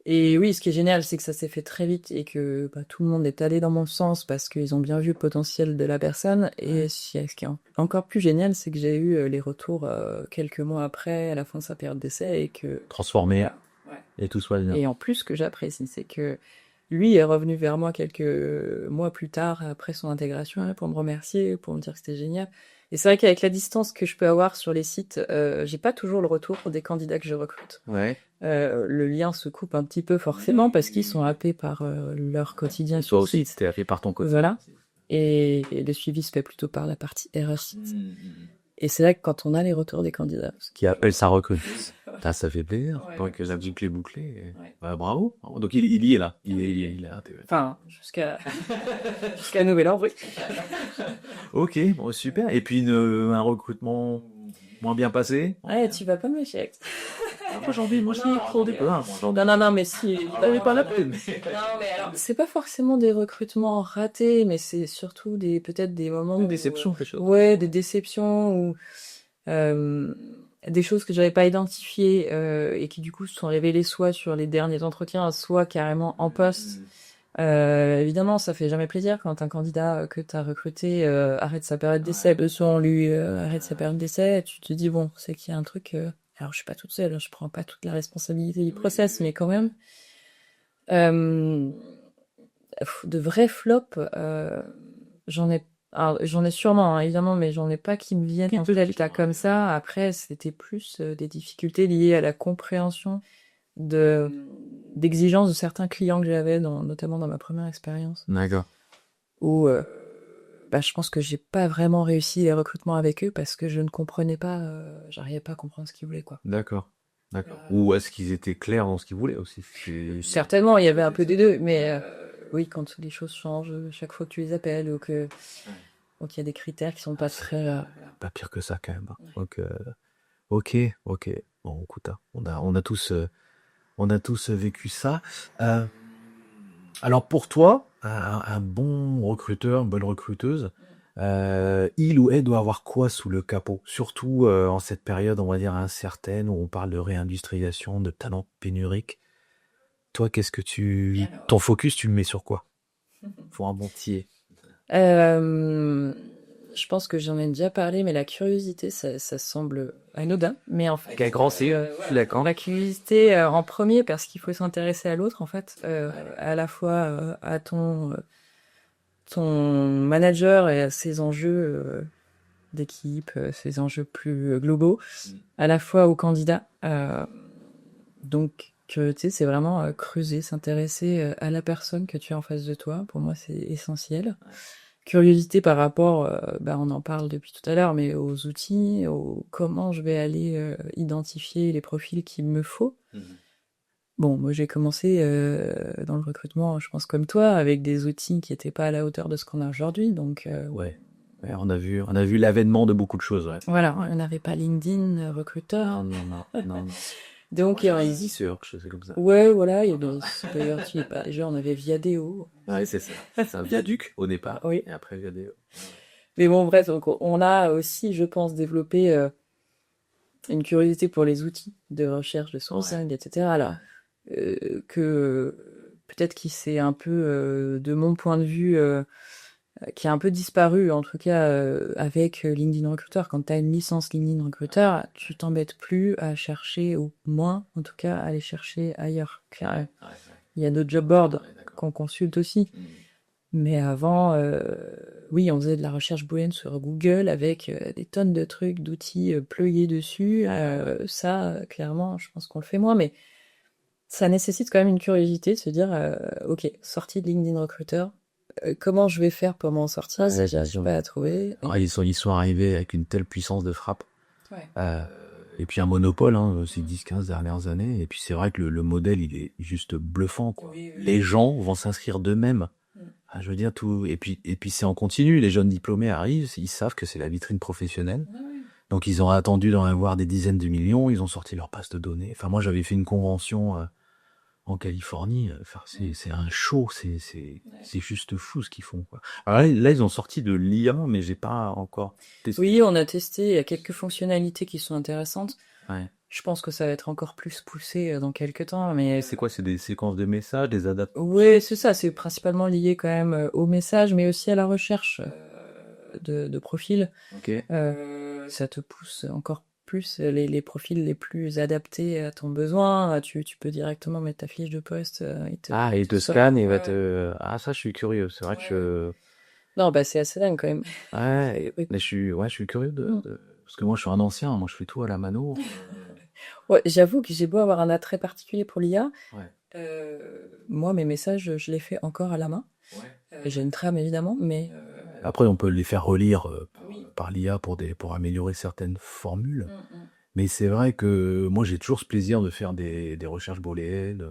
Et oui, ce qui est génial, c'est que ça s'est fait très vite et que bah, tout le monde est allé dans mon sens parce qu'ils ont bien vu le potentiel de la personne. Et ce qui est encore plus génial, c'est que j'ai eu les retours quelques mois après, à la fin de sa période d'essai, et que transformé et tout soit bien. et en plus, ce que j'apprécie, c'est que lui est revenu vers moi quelques mois plus tard, après son intégration, hein, pour me remercier, pour me dire que c'était génial. Et c'est vrai qu'avec la distance que je peux avoir sur les sites, j'ai pas toujours le retour des candidats que je recrute. Ouais. Le lien se coupe un petit peu forcément parce qu'ils sont happés par leur quotidien. Toi aussi, t'es happé par ton côté. Voilà. Et le suivi se fait plutôt par la partie RH. Et c'est là que quand on a les retours des candidats. Qui appelle sa recrue. Ça fait plaisir. Ouais. Tant que la boucle est bouclée. Ouais. Bah, bravo. Donc il y est là. Il est là. Enfin, jusqu'à nouvel ordre, oui. Ok, bon, super. Et puis un recrutement moins bien passé. Ouais, tu vas pas me lâcher avec ça. Moi j'ai envie, moi aussi, trop des peu. Non, mais si. T'avais pas la peine. Non, mais alors, c'est pas forcément des recrutements ratés, mais c'est surtout peut-être des moments Une déception, quelque chose. Ouais, des déceptions ou des choses que j'avais pas identifiées et qui du coup se sont révélées soit sur les derniers entretiens, soit carrément en poste. Évidemment, ça fait jamais plaisir quand un candidat que t'as recruté arrête sa période d'essai, soit lui arrête sa période d'essai, tu te dis bon, c'est qu'il y a un truc. Alors je suis pas toute seule, je prends pas toute la responsabilité du process, mais quand même. De vrais flops, j'en ai sûrement, hein, évidemment, mais j'en ai pas qui me viennent en tête là comme ça. Après, c'était plus des difficultés liées à la compréhension d'exigences de certains clients que j'avais, notamment dans ma première expérience. D'accord. Où je pense que j'ai pas vraiment réussi les recrutements avec eux parce que je ne comprenais pas, j'arrivais pas à comprendre ce qu'ils voulaient, quoi. D'accord. D'accord. Ou est-ce qu'ils étaient clairs dans ce qu'ils voulaient aussi? Certainement, il y avait un peu des deux, mais oui, quand les choses changent chaque fois que tu les appelles ou que donc il y a des critères qui sont pas très. Pas pire que ça quand même. Ouais. Donc, ok, ok. Bon, écoute, hein, on a tous vécu ça. Euh, alors pour toi, un bon recruteur, une bonne recruteuse, il ou elle doit avoir quoi sous le capot? Surtout en cette période, on va dire, incertaine, où on parle de réindustrialisation, de talents pénuriques. Toi, ton focus, tu le mets sur quoi? Pour un bon tiers. Je pense que j'en ai déjà parlé, mais la curiosité, ça semble anodin, mais en fait, Quel grand C, je suis d'accord. la curiosité en premier parce qu'il faut s'intéresser à l'autre, en fait, à la fois à ton manager et à ses enjeux d'équipe, ses enjeux plus globaux, à la fois au candidat. Donc, curiosité, c'est vraiment creuser, s'intéresser à la personne que tu as en face de toi. Pour moi, c'est essentiel. Curiosité par rapport, on en parle depuis tout à l'heure, mais aux outils, comment je vais aller identifier les profils qu'il me faut. Bon, moi j'ai commencé dans le recrutement, je pense comme toi, avec des outils qui n'étaient pas à la hauteur de ce qu'on a aujourd'hui. Donc Ouais. Ouais, on a vu l'avènement de beaucoup de choses, ouais. voilà, on n'avait pas LinkedIn recruteur. Non. Donc Easy Search, c'est comme ça. ouais, voilà, il y a des supérieurs qui pas. Déjà, on avait Viadeo. Ouais, c'est ça. C'est un viaduc au départ. Oui. Et après, Viadeo. Mais bon, bref, donc on a aussi, je pense, développé une curiosité pour les outils de recherche, de sourcing, etc. Alors, que peut-être qui s'est un peu, de mon point de vue, qui a un peu disparu, en tout cas avec LinkedIn Recruiter. Quand tu as une licence LinkedIn Recruiter, tu t'embêtes plus à chercher, ou moins, en tout cas, à aller chercher ailleurs. Car, il y a d'autres job boards qu'on consulte aussi. Mais avant, oui, on faisait de la recherche booléenne sur Google avec des tonnes de trucs, d'outils plugués dessus. Ça, clairement, je pense qu'on le fait moins, mais ça nécessite quand même une curiosité de se dire, ok, sortie de LinkedIn Recruiter, comment je vais faire pour m'en sortir? J'arrive pas à trouver. Ah, ils sont arrivés avec une telle puissance de frappe. Ouais. Et puis un monopole, hein, ces 10-15 dernières années. Et puis c'est vrai que le modèle, il est juste bluffant, quoi. Oui. Les gens vont s'inscrire d'eux-mêmes. Ah, je veux dire tout. Et puis c'est en continu. Les jeunes diplômés arrivent, ils savent que c'est la vitrine professionnelle. Donc ils ont attendu d'en avoir des dizaines de millions. Ils ont sorti leur base de données. Enfin moi j'avais fait une convention en Californie. Enfin c'est un show. C'est juste fou ce qu'ils font, quoi. Alors là ils ont sorti de l'IA, mais j'ai pas encore testé. Oui, on a testé. Il y a quelques fonctionnalités qui sont intéressantes. Ouais. Je pense que ça va être encore plus poussé dans quelques temps, mais C'est quoi? C'est des séquences de messages, des adaptations? oui, c'est ça. C'est principalement lié quand même au message, mais aussi à la recherche de profils. Ok. Ça te pousse encore plus les profils les plus adaptés à ton besoin. Tu peux directement mettre ta fiche de poste. Il te scanne et va te... Ah, ça, je suis curieux. C'est vrai que Non, bah c'est assez dingue quand même. Ouais, mais je suis curieux Parce que moi, je suis un ancien. Moi, je fais tout à la mano. Ouais, j'avoue que j'ai beau avoir un attrait particulier pour l'IA. Ouais. Moi, mes messages, je les fais encore à la main. J'ai une trame, évidemment, mais... Après, on peut les faire relire par l'IA pour améliorer certaines formules. Mais c'est vrai que moi, j'ai toujours ce plaisir de faire des recherches booléennes,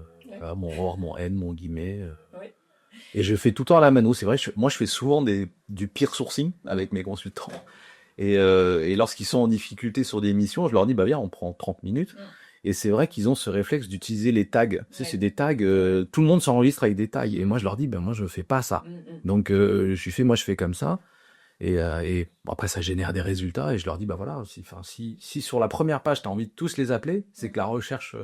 mon or, mon n, mon guillemet. Et je fais tout le temps à la mano. C'est vrai, moi, je fais souvent du peer sourcing avec mes consultants. Et lorsqu'ils sont en difficulté sur des missions, je leur dis, bah viens, on prend 30 minutes. Et c'est vrai qu'ils ont ce réflexe d'utiliser les tags. Tu sais, c'est des tags, tout le monde s'enregistre avec des tags. Et moi, je leur dis, ben moi, je fais pas ça. Donc, moi, je fais comme ça. Et bon, après, ça génère des résultats. Et je leur dis, bah voilà, si sur la première page, tu as envie de tous les appeler, c'est que la recherche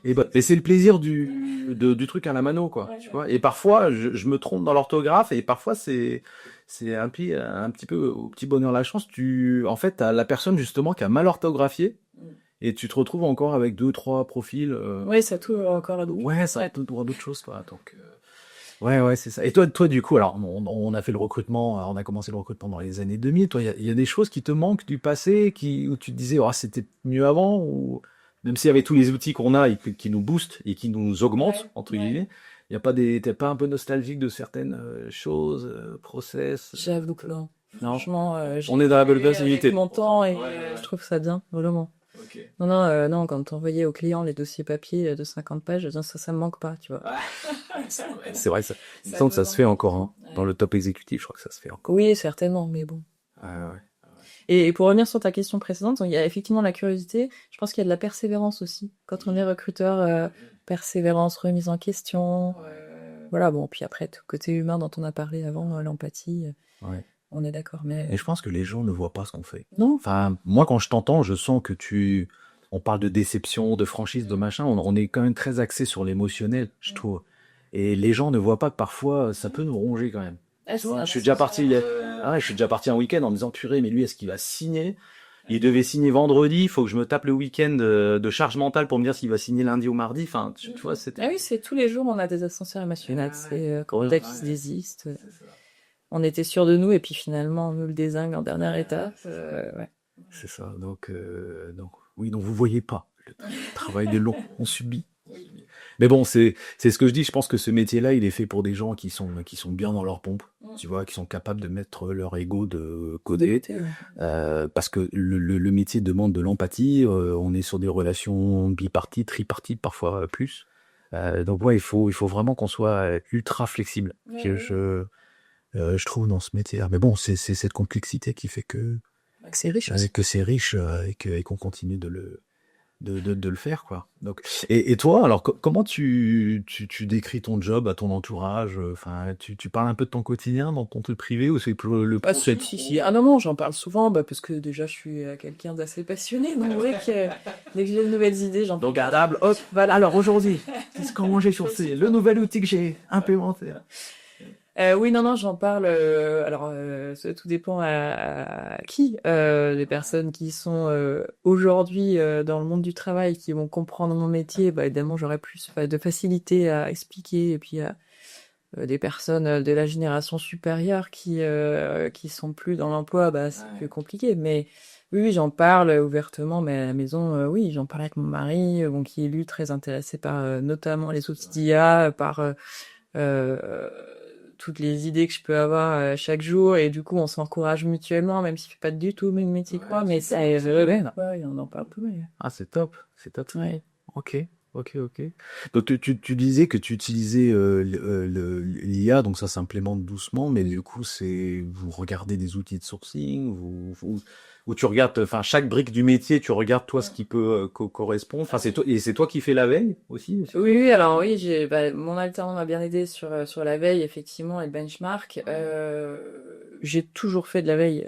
est bonne. Et c'est le plaisir du truc à la mano, quoi. Tu vois. Et parfois, je me trompe dans l'orthographe. Et parfois, c'est un petit peu au petit bonheur la chance. En fait, t'as la personne, justement, qui a mal orthographié. Et tu te retrouves encore avec 2-3 profils. Oui, ça tourne encore à d'autres. Ouais, ça tourne à d'autres choses, quoi. Donc, ouais, c'est ça. Et toi, du coup, alors, on a fait le recrutement, on a commencé le recrutement dans les années 2000. Toi, il y a des choses qui te manquent du passé, où tu te disais, oh, c'était mieux avant, ou même s'il y avait tous les outils qu'on a et qui nous boostent et qui nous augmentent, entre guillemets, il y a pas t'es pas un peu nostalgique de certaines choses, process? J'avoue que non. Non. Franchement, On est dans la belle avec unité. mon temps et je trouve ça bien, vraiment. Ok. Non, quand t'envoyais aux clients les dossiers papier de 50 pages, ça me manque pas, tu vois. C'est vrai, ça. Il me Ça semble que peut ça se fait encore, manquer. hein. Dans le top exécutif, je crois que ça se fait encore. Oui, certainement, mais bon. Ouais, ouais. Et pour revenir sur ta question précédente, il y a effectivement la curiosité. Je pense qu'il y a de la persévérance aussi. Quand on est recruteur, persévérance, remise en question. Voilà, bon, puis après, tout le côté humain dont on a parlé avant, l'empathie, Ouais. on est d'accord. Mais Et je pense que les gens ne voient pas ce qu'on fait. non, Enfin, moi, quand je t'entends, je sens que on parle de déception, de franchise, de machin. On est quand même très axé sur l'émotionnel, je trouve. Et les gens ne voient pas que parfois, ça peut nous ronger quand même. Tu vois, je suis déjà parti, je suis déjà parti un week-end en me disant, purée, mais lui, est-ce qu'il va signer? Il devait signer vendredi, il faut que je me tape le week-end de charge mentale pour me dire s'il va signer lundi ou mardi. Enfin, tu vois, Ah oui, c'est tous les jours, on a des ascenseurs émotionnels. C'est dès qu'ils se désistent. On était sûr de nous et puis finalement, on nous le dézingue en dernière étape. Ouais. C'est ça. Donc, oui, donc vous voyez pas. Le travail de long, on subit. Mais bon, c'est ce que je dis. Je pense que ce métier-là, il est fait pour des gens qui sont bien dans leur pompe, tu vois, qui sont capables de mettre leur ego de côté, parce que le métier demande de l'empathie. On est sur des relations bipartites, tripartites, parfois plus. Donc ouais, il faut vraiment qu'on soit ultra flexible. Je trouve dans ce métier-là. Mais bon, c'est cette complexité qui fait que C'est riche aussi. que c'est riche et qu'on continue de le faire, quoi. Donc, et toi, alors comment tu décris ton job à ton entourage? Enfin, tu parles un peu de ton quotidien dans ton truc privé ou c'est pour le pro, c'est Si. Ah non, j'en parle souvent, parce que déjà, je suis quelqu'un d'assez passionné. Donc, vrai que dès que j'ai de nouvelles idées, j'en donc à table, hop, voilà. Alors aujourd'hui, qu'est-ce qu'on mangeait sur le nouvel outil que j'ai implémenté. Oui, non, j'en parle. Alors, tout dépend à qui. Les personnes qui sont aujourd'hui dans le monde du travail, qui vont comprendre mon métier, bah, évidemment, j'aurai plus de facilité à expliquer. Et puis, des personnes de la génération supérieure qui sont plus dans l'emploi, bah, c'est plus compliqué. Mais oui, j'en parle ouvertement. Mais à la maison, oui, j'en parle avec mon mari, bon, qui est lui très intéressé par notamment les outils d'IA, par toutes les idées que je peux avoir chaque jour, et du coup on s'encourage mutuellement, même s'il fait pas du tout le même métier que moi, mais ça on en parle tout le monde. Ah, c'est top, c'est top. Ouais. Ok. Donc tu disais que tu utilisais l'IA, donc ça s'implémente doucement, mais du coup vous regardez des outils de sourcing, ou tu regardes, enfin chaque brique du métier, tu regardes toi ce qui peut correspondre. Enfin c'est toi qui fais la veille aussi. Oui, alors oui, mon alternant m'a bien aidé sur la veille, effectivement, et le benchmark. J'ai toujours fait de la veille,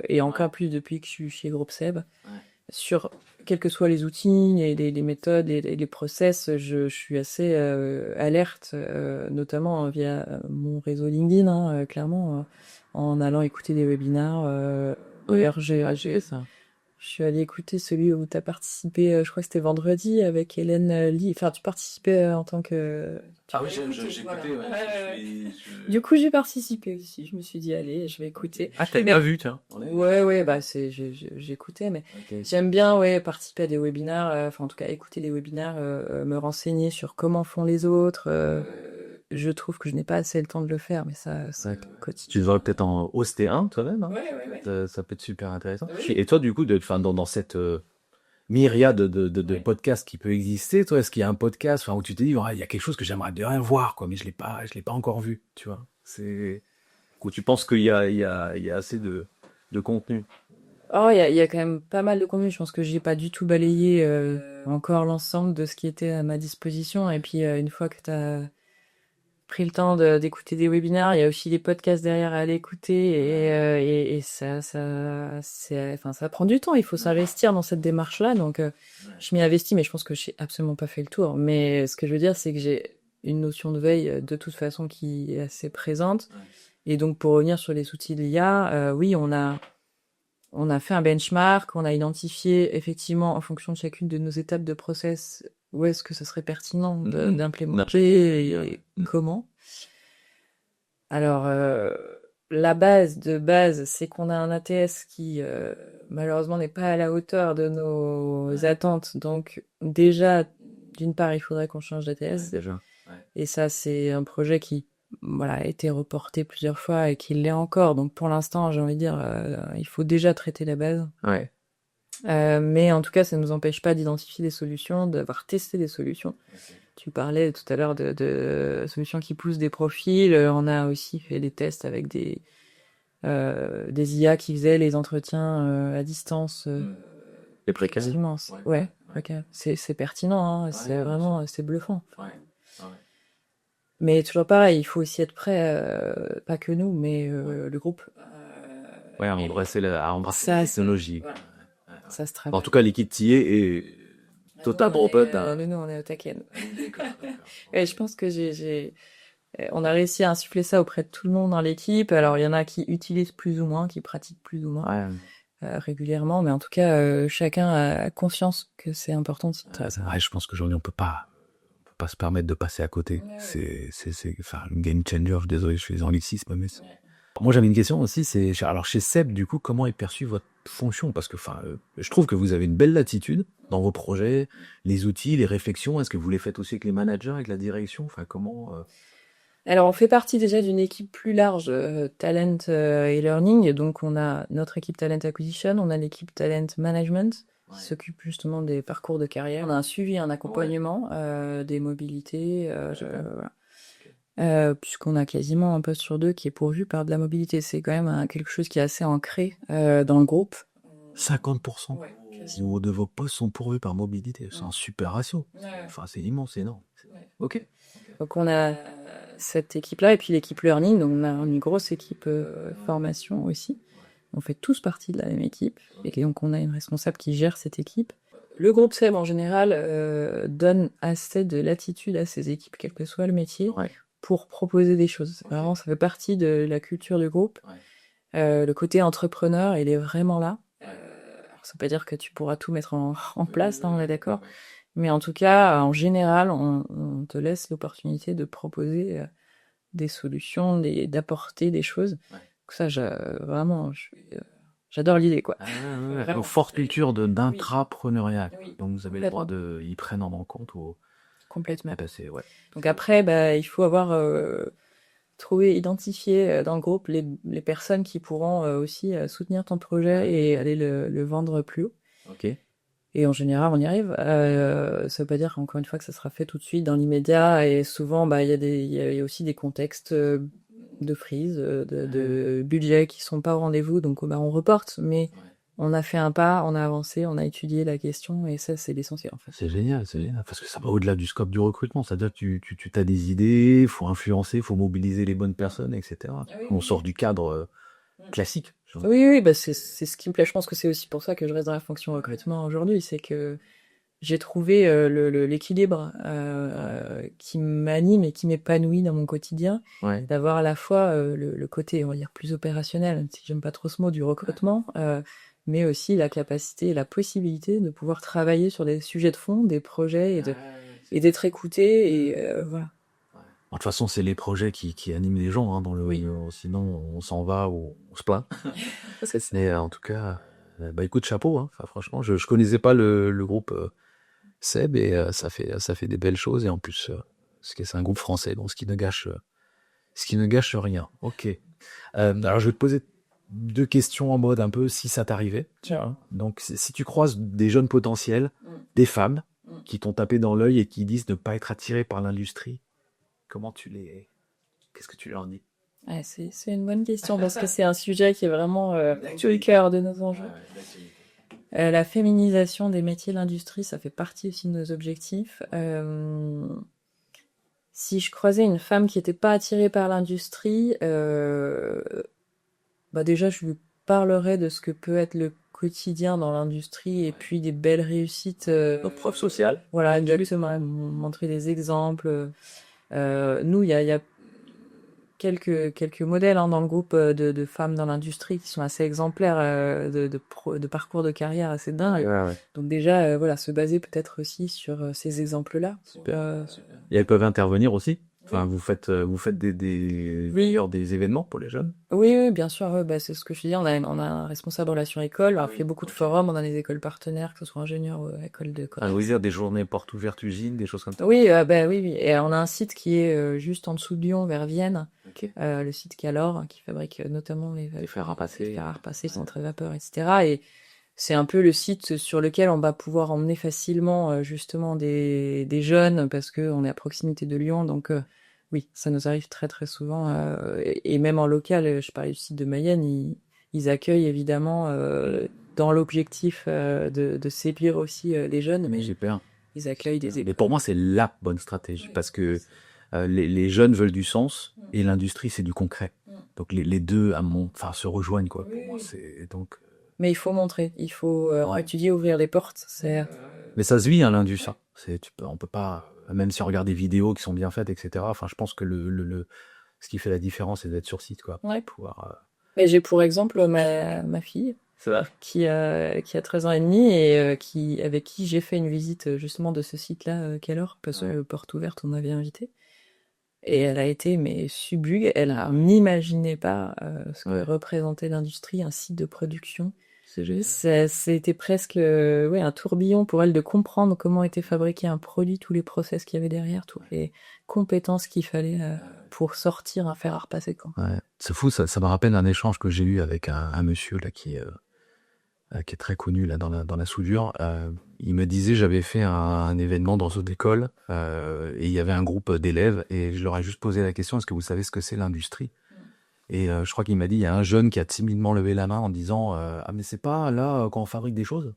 et encore plus depuis que je suis chez Groupe Seb. Sur quels que soient les outils et les méthodes et les process, je suis assez alerte, notamment via mon réseau LinkedIn, hein, clairement, en allant écouter des webinars. RGAG, ça. Je suis allée écouter celui où tu as participé, je crois que c'était vendredi, avec Hélène Lee. Enfin, tu participais en tant que... Ah oui, j'ai écouté, ouais. Du coup, j'ai participé aussi. Je me suis dit, allez, je vais écouter. Ah, t'as bien vu, tiens. Ouais, bah j'écoutais, mais j'aime bien, participer à des webinaires, enfin en tout cas écouter des webinaires, me renseigner sur comment font les autres. Je trouve que je n'ai pas assez le temps de le faire, mais ça quotidien. Tu devrais peut-être en hoster un toi-même, hein. Ouais. Ça peut être super intéressant. Oui. Et toi, du coup, dans cette myriade de podcasts qui peut exister, toi, est-ce qu'il y a un podcast, enfin, où tu te dis, ouais, il y a quelque chose que j'aimerais bien voir, quoi, mais je l'ai pas encore vu, tu vois. Où tu penses qu'il y a assez de contenu. Oh, il y a quand même pas mal de contenu. Je pense que j'ai pas du tout balayé encore l'ensemble de ce qui était à ma disposition. Et puis une fois que t'as pris le temps d'écouter des webinaires, il y a aussi des podcasts derrière à aller écouter, et ça prend du temps. Il faut s'investir dans cette démarche-là. Donc je m'y investis, mais je pense que j'ai absolument pas fait le tour. Mais ce que je veux dire, c'est que j'ai une notion de veille de toute façon qui est assez présente. Et donc pour revenir sur les outils de l'IA, oui, on a fait un benchmark, on a identifié effectivement en fonction de chacune de nos étapes de process où est-ce que ce serait pertinent d'implémenter et comment. Alors, la base de base, c'est qu'on a un ATS qui malheureusement n'est pas à la hauteur de nos attentes. Donc déjà, d'une part, il faudrait qu'on change d'ATS. Déjà. Et ça, c'est un projet qui a été reporté plusieurs fois et qui l'est encore. Donc pour l'instant, j'ai envie de dire, il faut déjà traiter la base. Ouais. Mais en tout cas, ça ne nous empêche pas d'identifier des solutions, d'avoir testé des solutions. Tu parlais tout à l'heure de solutions qui poussent des profils. On a aussi fait des tests avec des IA qui faisaient les entretiens à distance. Les précaires. Effectivement, ouais, précaires. C'est pertinent, hein, c'est vraiment c'est bluffant. Mais toujours pareil, il faut aussi être prêt, pas que nous, mais le groupe. Ouais, à embrasser la technologie. Voilà. Ça se En travaille. tout cas, l'équipe TIE est totalement open. Hein. Nous, on est au taquet. Ouais, je pense que on a réussi à insuffler ça auprès de tout le monde dans l'équipe. Alors, il y en a qui utilisent plus ou moins, qui pratiquent plus ou moins régulièrement, mais en tout cas, chacun a conscience que c'est important. Je pense qu'aujourd'hui, on peut pas se permettre de passer à côté. C'est un game changer. Je suis désolé, je fais des anglicismes, mais moi, j'avais une question aussi. Alors chez Seb, du coup, comment est perçue votre fonction? Parce que, je trouve que vous avez une belle latitude dans vos projets, les outils, les réflexions. Est-ce que vous les faites aussi avec les managers, avec la direction? Comment Alors, on fait partie déjà d'une équipe plus large, Talent et Learning. Et donc, on a notre équipe Talent Acquisition, on a l'équipe Talent Management, qui s'occupe justement des parcours de carrière. On a un suivi, un accompagnement des mobilités, puisqu'on a quasiment un poste sur 2 qui est pourvu par de la mobilité. C'est quand même quelque chose qui est assez ancré dans le groupe. 50% de vos postes sont pourvus par mobilité. C'est un super ratio. C'est immense, c'est énorme. Ok. Donc on a cette équipe-là et puis l'équipe Learning. Donc on a une grosse équipe formation aussi. On fait tous partie de la même équipe. Et donc on a une responsable qui gère cette équipe. Le groupe SEB en général donne assez de latitude à ses équipes, quel que soit le métier, pour proposer des choses. Vraiment, ça fait partie de la culture du groupe. Le côté entrepreneur, il est vraiment là. Alors, ça veut pas dire que tu pourras tout mettre en place, hein, on est d'accord. Mais en tout cas, en général, on te laisse l'opportunité de proposer des solutions, d'apporter des choses. Donc ça, vraiment, j'adore l'idée, quoi. Une forte culture d'intrapreneuriat. Donc vous avez le droit ils prennent en compte. Complètement. Donc après, il faut avoir identifié dans le groupe les personnes qui pourront aussi soutenir ton projet et aller le vendre plus haut. Ok. Et en général, on y arrive. Ça veut pas dire encore une fois que ça sera fait tout de suite dans l'immédiat. Et souvent, il y a aussi des contextes de frise, de budget qui sont pas au rendez-vous. Donc, on reporte. Mais on a fait un pas, on a avancé, on a étudié la question. Et ça, c'est l'essentiel, en fait. C'est génial. Parce que ça va au-delà du scope du recrutement. C'est-à-dire que tu as des idées, il faut influencer, il faut mobiliser les bonnes personnes, etc. On sort du cadre classique. Oui, c'est ce qui me plaît. Je pense que c'est aussi pour ça que je reste dans la fonction recrutement aujourd'hui. C'est que j'ai trouvé l'équilibre qui m'anime et qui m'épanouit dans mon quotidien. D'avoir à la fois le côté, on va dire, plus opérationnel, même si j'aime pas trop ce mot, du recrutement, mais aussi la capacité et la possibilité de pouvoir travailler sur des sujets de fond, des projets et d'être écouté. Et voilà. De toute façon, c'est les projets qui animent les gens. Hein, sinon, on s'en va ou on se plaint. Mais en tout cas, écoute, chapeau. Hein. Franchement, je connaissais pas le groupe Seb et ça fait des belles choses. Et en plus, c'est un groupe français, donc ce qui ne gâche rien. Ok. Alors, je vais te poser 2 questions en mode un peu si ça t'arrivait. Donc, si tu croises des jeunes potentiels, des femmes qui t'ont tapé dans l'œil et qui disent ne pas être attirées par l'industrie, qu'est-ce que tu leur dis? C'est une bonne question parce que c'est un sujet qui est vraiment au cœur de nos enjeux. La féminisation des métiers de l'industrie, ça fait partie aussi de nos objectifs. Si je croisais une femme qui n'était pas attirée par l'industrie, déjà je lui parlerais de ce que peut être le quotidien dans l'industrie et puis des belles réussites. Preuve sociale. Voilà, exactement. Montrer des exemples. Nous, il y a quelques modèles dans le groupe de femmes dans l'industrie qui sont assez exemplaires de parcours de carrière assez dingue. Donc déjà, se baser peut-être aussi sur ces exemples-là. Super. Et elles peuvent intervenir aussi. Enfin, vous faites des événements pour les jeunes. Oui, bien sûr. C'est ce que je dis. On a un responsable relations école. On fait beaucoup de forums. On a des écoles partenaires, que ce soit ingénieurs ou écoles de commerce. Vous dire des journées portes ouvertes usines, des choses comme ça. Oui. Et on a un site qui est juste en dessous de Lyon, vers Vienne. Le site Calor, qui fabrique notamment les fers à repasser, les centrales de vapeur, etc. Et c'est un peu le site sur lequel on va pouvoir emmener facilement justement des jeunes parce qu'on est à proximité de Lyon. Donc oui, ça nous arrive très très souvent. Et même en local, je parlais du site de Mayenne, ils accueillent évidemment dans l'objectif de séduire aussi les jeunes, mais J'ai peur. ils accueillent des Mais écoles. pour moi, c'est la bonne stratégie Oui, parce que c'est- les jeunes veulent du sens et l'industrie, c'est du concret. Donc les deux se rejoignent, quoi. Oui, Pour moi, oui. c'est donc. Mais il faut montrer, il faut Ouais. étudier, ouvrir les portes. Mais ça se vit, hein, l'indus, ça. On peut pas, même si on regarde des vidéos qui sont bien faites, etc. Enfin, je pense que ce qui fait la différence, c'est d'être sur site, quoi. Ouais. Pouvoir. Mais j'ai pour exemple ma fille Ça va. qui a 13 ans et demi et avec qui j'ai fait une visite justement de ce site-là, Keller, parce que porte ouverte, on avait invité. Et elle a été mais subjugue, elle n'imaginait pas ce que représentait l'industrie, un site de production. C'est génial. C'était presque un tourbillon pour elle de comprendre comment était fabriqué un produit, tous les process qu'il y avait derrière, toutes les compétences qu'il fallait pour sortir un fer à repasser, quoi. Ouais. C'est fou, ça me rappelle un échange que j'ai eu avec un monsieur là qui est très connu là dans la soudure. Il me disait, j'avais fait un événement dans une école et il y avait un groupe d'élèves et je leur ai juste posé la question, est-ce que vous savez ce que c'est l'industrie? Et je crois qu'il m'a dit, il y a un jeune qui a timidement levé la main en disant, ah mais c'est pas là quand on fabrique des choses?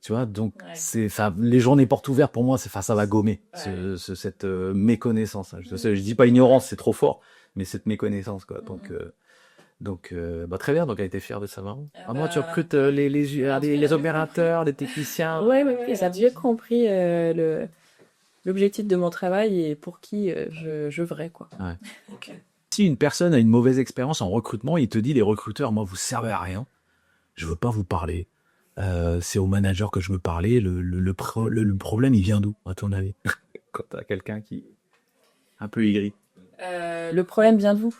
Tu vois, donc c'est ça, les journées portes ouvertes pour moi, ça va gommer cette méconnaissance. Je dis pas ignorance, c'est trop fort, mais cette méconnaissance, quoi. Donc, très bien. Donc, elle était fière de sa maman. Moi, tu recrutes les opérateurs, les techniciens. Ouais, ils ont bien compris l'objectif de mon travail et pour qui je vrais, quoi. Ouais. Si une personne a une mauvaise expérience en recrutement, il te dit, les recruteurs, moi, vous servez à rien. Je veux pas vous parler. C'est au manager que je veux parler. Le problème, il vient d'où, à ton avis? Quand t'as quelqu'un qui est un peu aigri. Le problème vient de vous.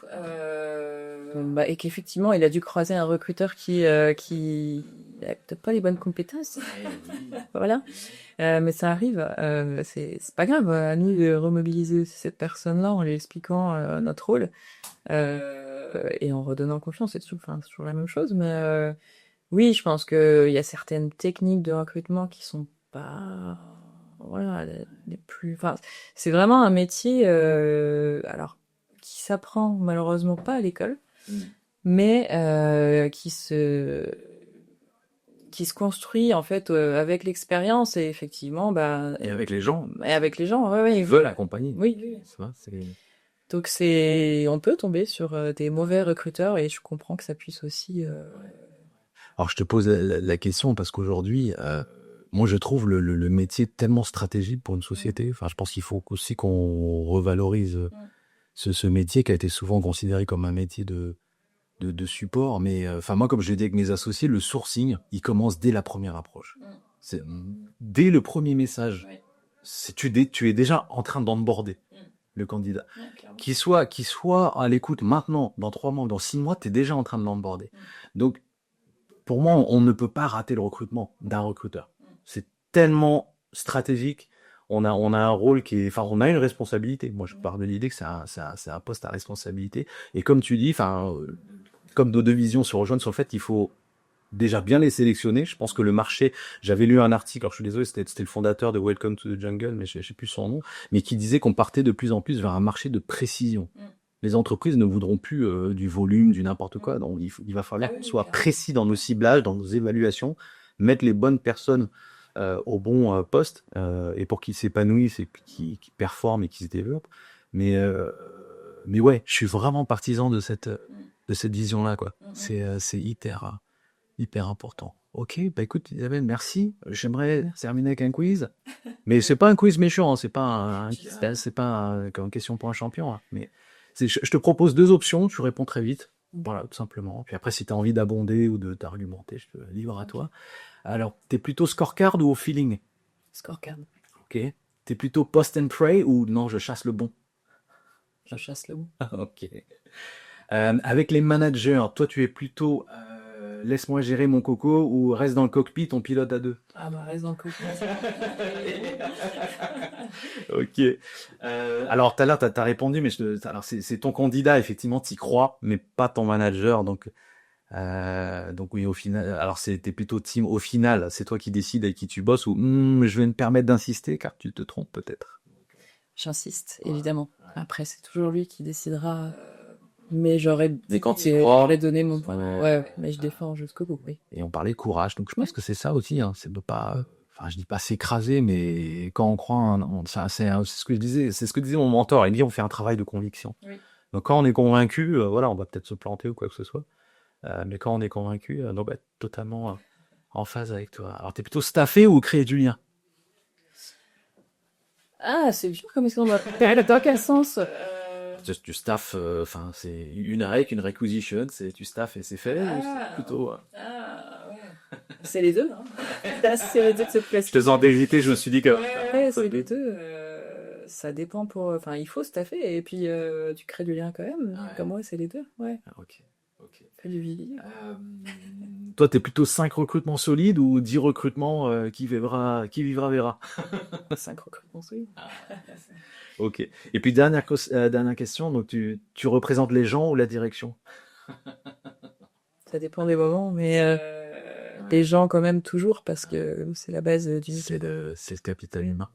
Et qu'effectivement, il a dû croiser un recruteur qui a peut-être pas les bonnes compétences. Voilà. Mais ça arrive. C'est pas grave. À nous de remobiliser cette personne-là en lui expliquant notre rôle et en redonnant confiance. C'est toujours la même chose. Mais oui, je pense qu'il y a certaines techniques de recrutement qui sont pas, voilà, les plus. Enfin, c'est vraiment un métier, alors qui s'apprend malheureusement pas à l'école, mais qui se construit en fait avec l'expérience et effectivement, Et avec les gens, et avec les gens, ouais, ils veulent accompagner. oui. Ça va, c'est. Donc on peut tomber sur des mauvais recruteurs et je comprends que ça puisse aussi. Alors, je te pose la question parce qu'aujourd'hui, moi, je trouve le métier tellement stratégique pour une société. Enfin, je pense qu'il faut aussi qu'on revalorise ce métier qui a été souvent considéré comme un métier de support. Mais moi, comme je l'ai dit avec mes associés, le sourcing, il commence dès la première approche. C'est dès le premier message. Tu es déjà en train d'onboarder le candidat. Qu'il soit à l'écoute maintenant, dans 3 mois, dans 6 mois, tu es déjà en train de l'onboarder. Donc, pour moi, on ne peut pas rater le recrutement d'un recruteur. C'est tellement stratégique. On a un rôle on a une responsabilité. Moi, je pars de l'idée que c'est un poste à responsabilité. Et comme tu dis, comme nos deux visions se rejoignent sur le fait qu'il faut déjà bien les sélectionner. Je pense que le marché, j'avais lu un article, alors je suis désolé, c'était le fondateur de Welcome to the Jungle, mais je sais plus son nom, mais qui disait qu'on partait de plus en plus vers un marché de précision. Les entreprises ne voudront plus du volume, du n'importe quoi. Donc, il va falloir qu'on soit précis dans nos ciblages, dans nos évaluations, mettre les bonnes personnes au bon poste et pour qu'ils s'épanouissent et qu'ils performent et qu'ils se développent. Mais ouais, je suis vraiment partisan de cette vision-là, quoi. C'est hyper important. Ok, écoute Isabelle, merci. J'aimerais terminer avec un quiz, mais c'est pas un quiz méchant, c'est pas une question pour un champion, hein. Mais je te propose 2 options, tu réponds très vite. Voilà, tout simplement. Puis après, si tu as envie d'abonder ou de t'argumenter, je te livre à toi. Alors, t'es plutôt scorecard ou au feeling? Scorecard. Ok. T'es plutôt post and pray ou non, je chasse le bon? Je chasse le bon. Ok. Avec les managers, toi, tu es plutôt laisse-moi gérer mon coco ou reste dans le cockpit, on pilote à 2? Ah bah reste dans le cockpit. Ok. Alors, tout à l'heure, t'as répondu, mais alors c'est ton candidat, effectivement, t'y crois, mais pas ton manager. Donc, Donc oui, au final, alors t'es plutôt team au final, c'est toi qui décides avec qui tu bosses ou je vais me permettre d'insister car tu te trompes peut-être. J'insiste, évidemment. Après, c'est toujours lui qui décidera. Mais j'aurais donné mon point. Ouais, mais je défends jusqu'au bout, oui. Et on parlait courage, donc je pense que c'est ça aussi, hein, c'est de pas, enfin je dis pas s'écraser, mais quand on croit, c'est ce que je disais, c'est ce que disait mon mentor, il dit on fait un travail de conviction. Oui. Donc quand on est convaincu, voilà, on va peut-être se planter ou quoi que ce soit, mais quand on est convaincu, on va être totalement en phase avec toi. Alors t'es plutôt staffé ou créer du lien? Ah, c'est dur comme question. Dans quel sens Tu staffes, enfin c'est une rec, une requisition, c'est tu staffes et c'est fait, ou c'est plutôt. Ah, ouais. C'est les deux, hein. C'est les deux de se placer. Je te sens hésiter, je me suis dit que. Ouais, c'est les deux. Ça dépend pour. Enfin, il faut staffer et puis tu crées du lien quand même. Ouais. Comme moi, c'est les deux. Ouais. Ah, ok. Fais du vivier. Toi, t'es plutôt 5 recrutements solides ou 10 recrutements qui vivra verra? 5 recrutements, oui. Ok. Et puis dernière question, donc tu représentes les gens ou la direction? Ça dépend des moments, mais les gens quand même toujours parce que c'est la base du métier. C'est le capital humain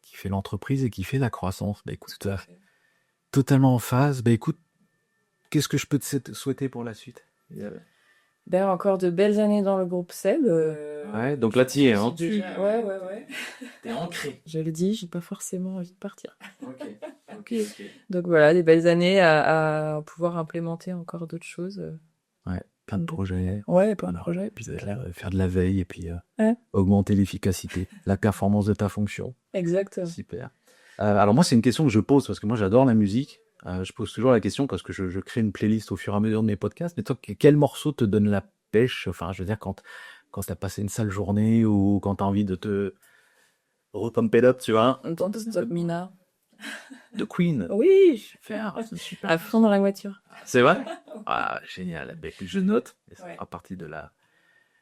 qui fait l'entreprise et qui fait la croissance. Bah écoute, totalement en phase. Bah écoute, qu'est-ce que je peux te souhaiter pour la suite? Ben, encore de belles années dans le groupe Seb. Ouais, donc là, t'y es, hein. Ouais. T'es ancré. Je le dis, j'ai pas forcément envie de partir. Ok. Donc voilà, des belles années à pouvoir implémenter encore d'autres choses. Ouais, plein de projets. Ouais, plein de projets. Puis faire de la veille et puis Ouais. augmenter l'efficacité, la performance de ta fonction. Exact. Super. Alors moi, c'est une question que je pose parce que moi, j'adore la musique. Je pose toujours la question parce que je crée une playlist au fur et à mesure de mes podcasts. Mais toi, quel morceau te donne la pêche? Enfin, je veux dire, quand t'as passé une sale journée ou quand t'as envie de te repump it up, tu vois. Don't Stop Me Now. De Queen. Oui, Super. Super. à fond dans la voiture. C'est vrai? Ah, génial. Ben, écoute, je note. Et ça Ouais. fera partie de la...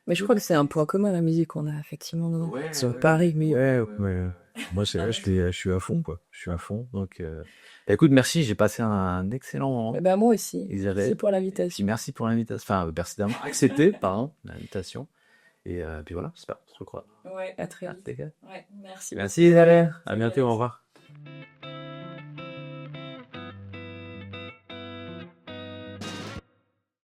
Mais je crois que c'est un point commun, la musique qu'on a effectivement sur Paris. Mais Ouais. Moi, c'est vrai, je suis à fond, quoi. Je suis à fond. Donc, écoute, merci. J'ai passé un excellent moment. ben, moi aussi. Elisabeth. C'est pour Puis l'invitation. merci pour l'invitation. Enfin, merci d'avoir accepté, pardon, l'invitation. Et puis voilà, j'espère qu'on se recroise. Ouais, à très vite. Ah, Ouais, merci. Merci, Isabelle. À bientôt, au revoir.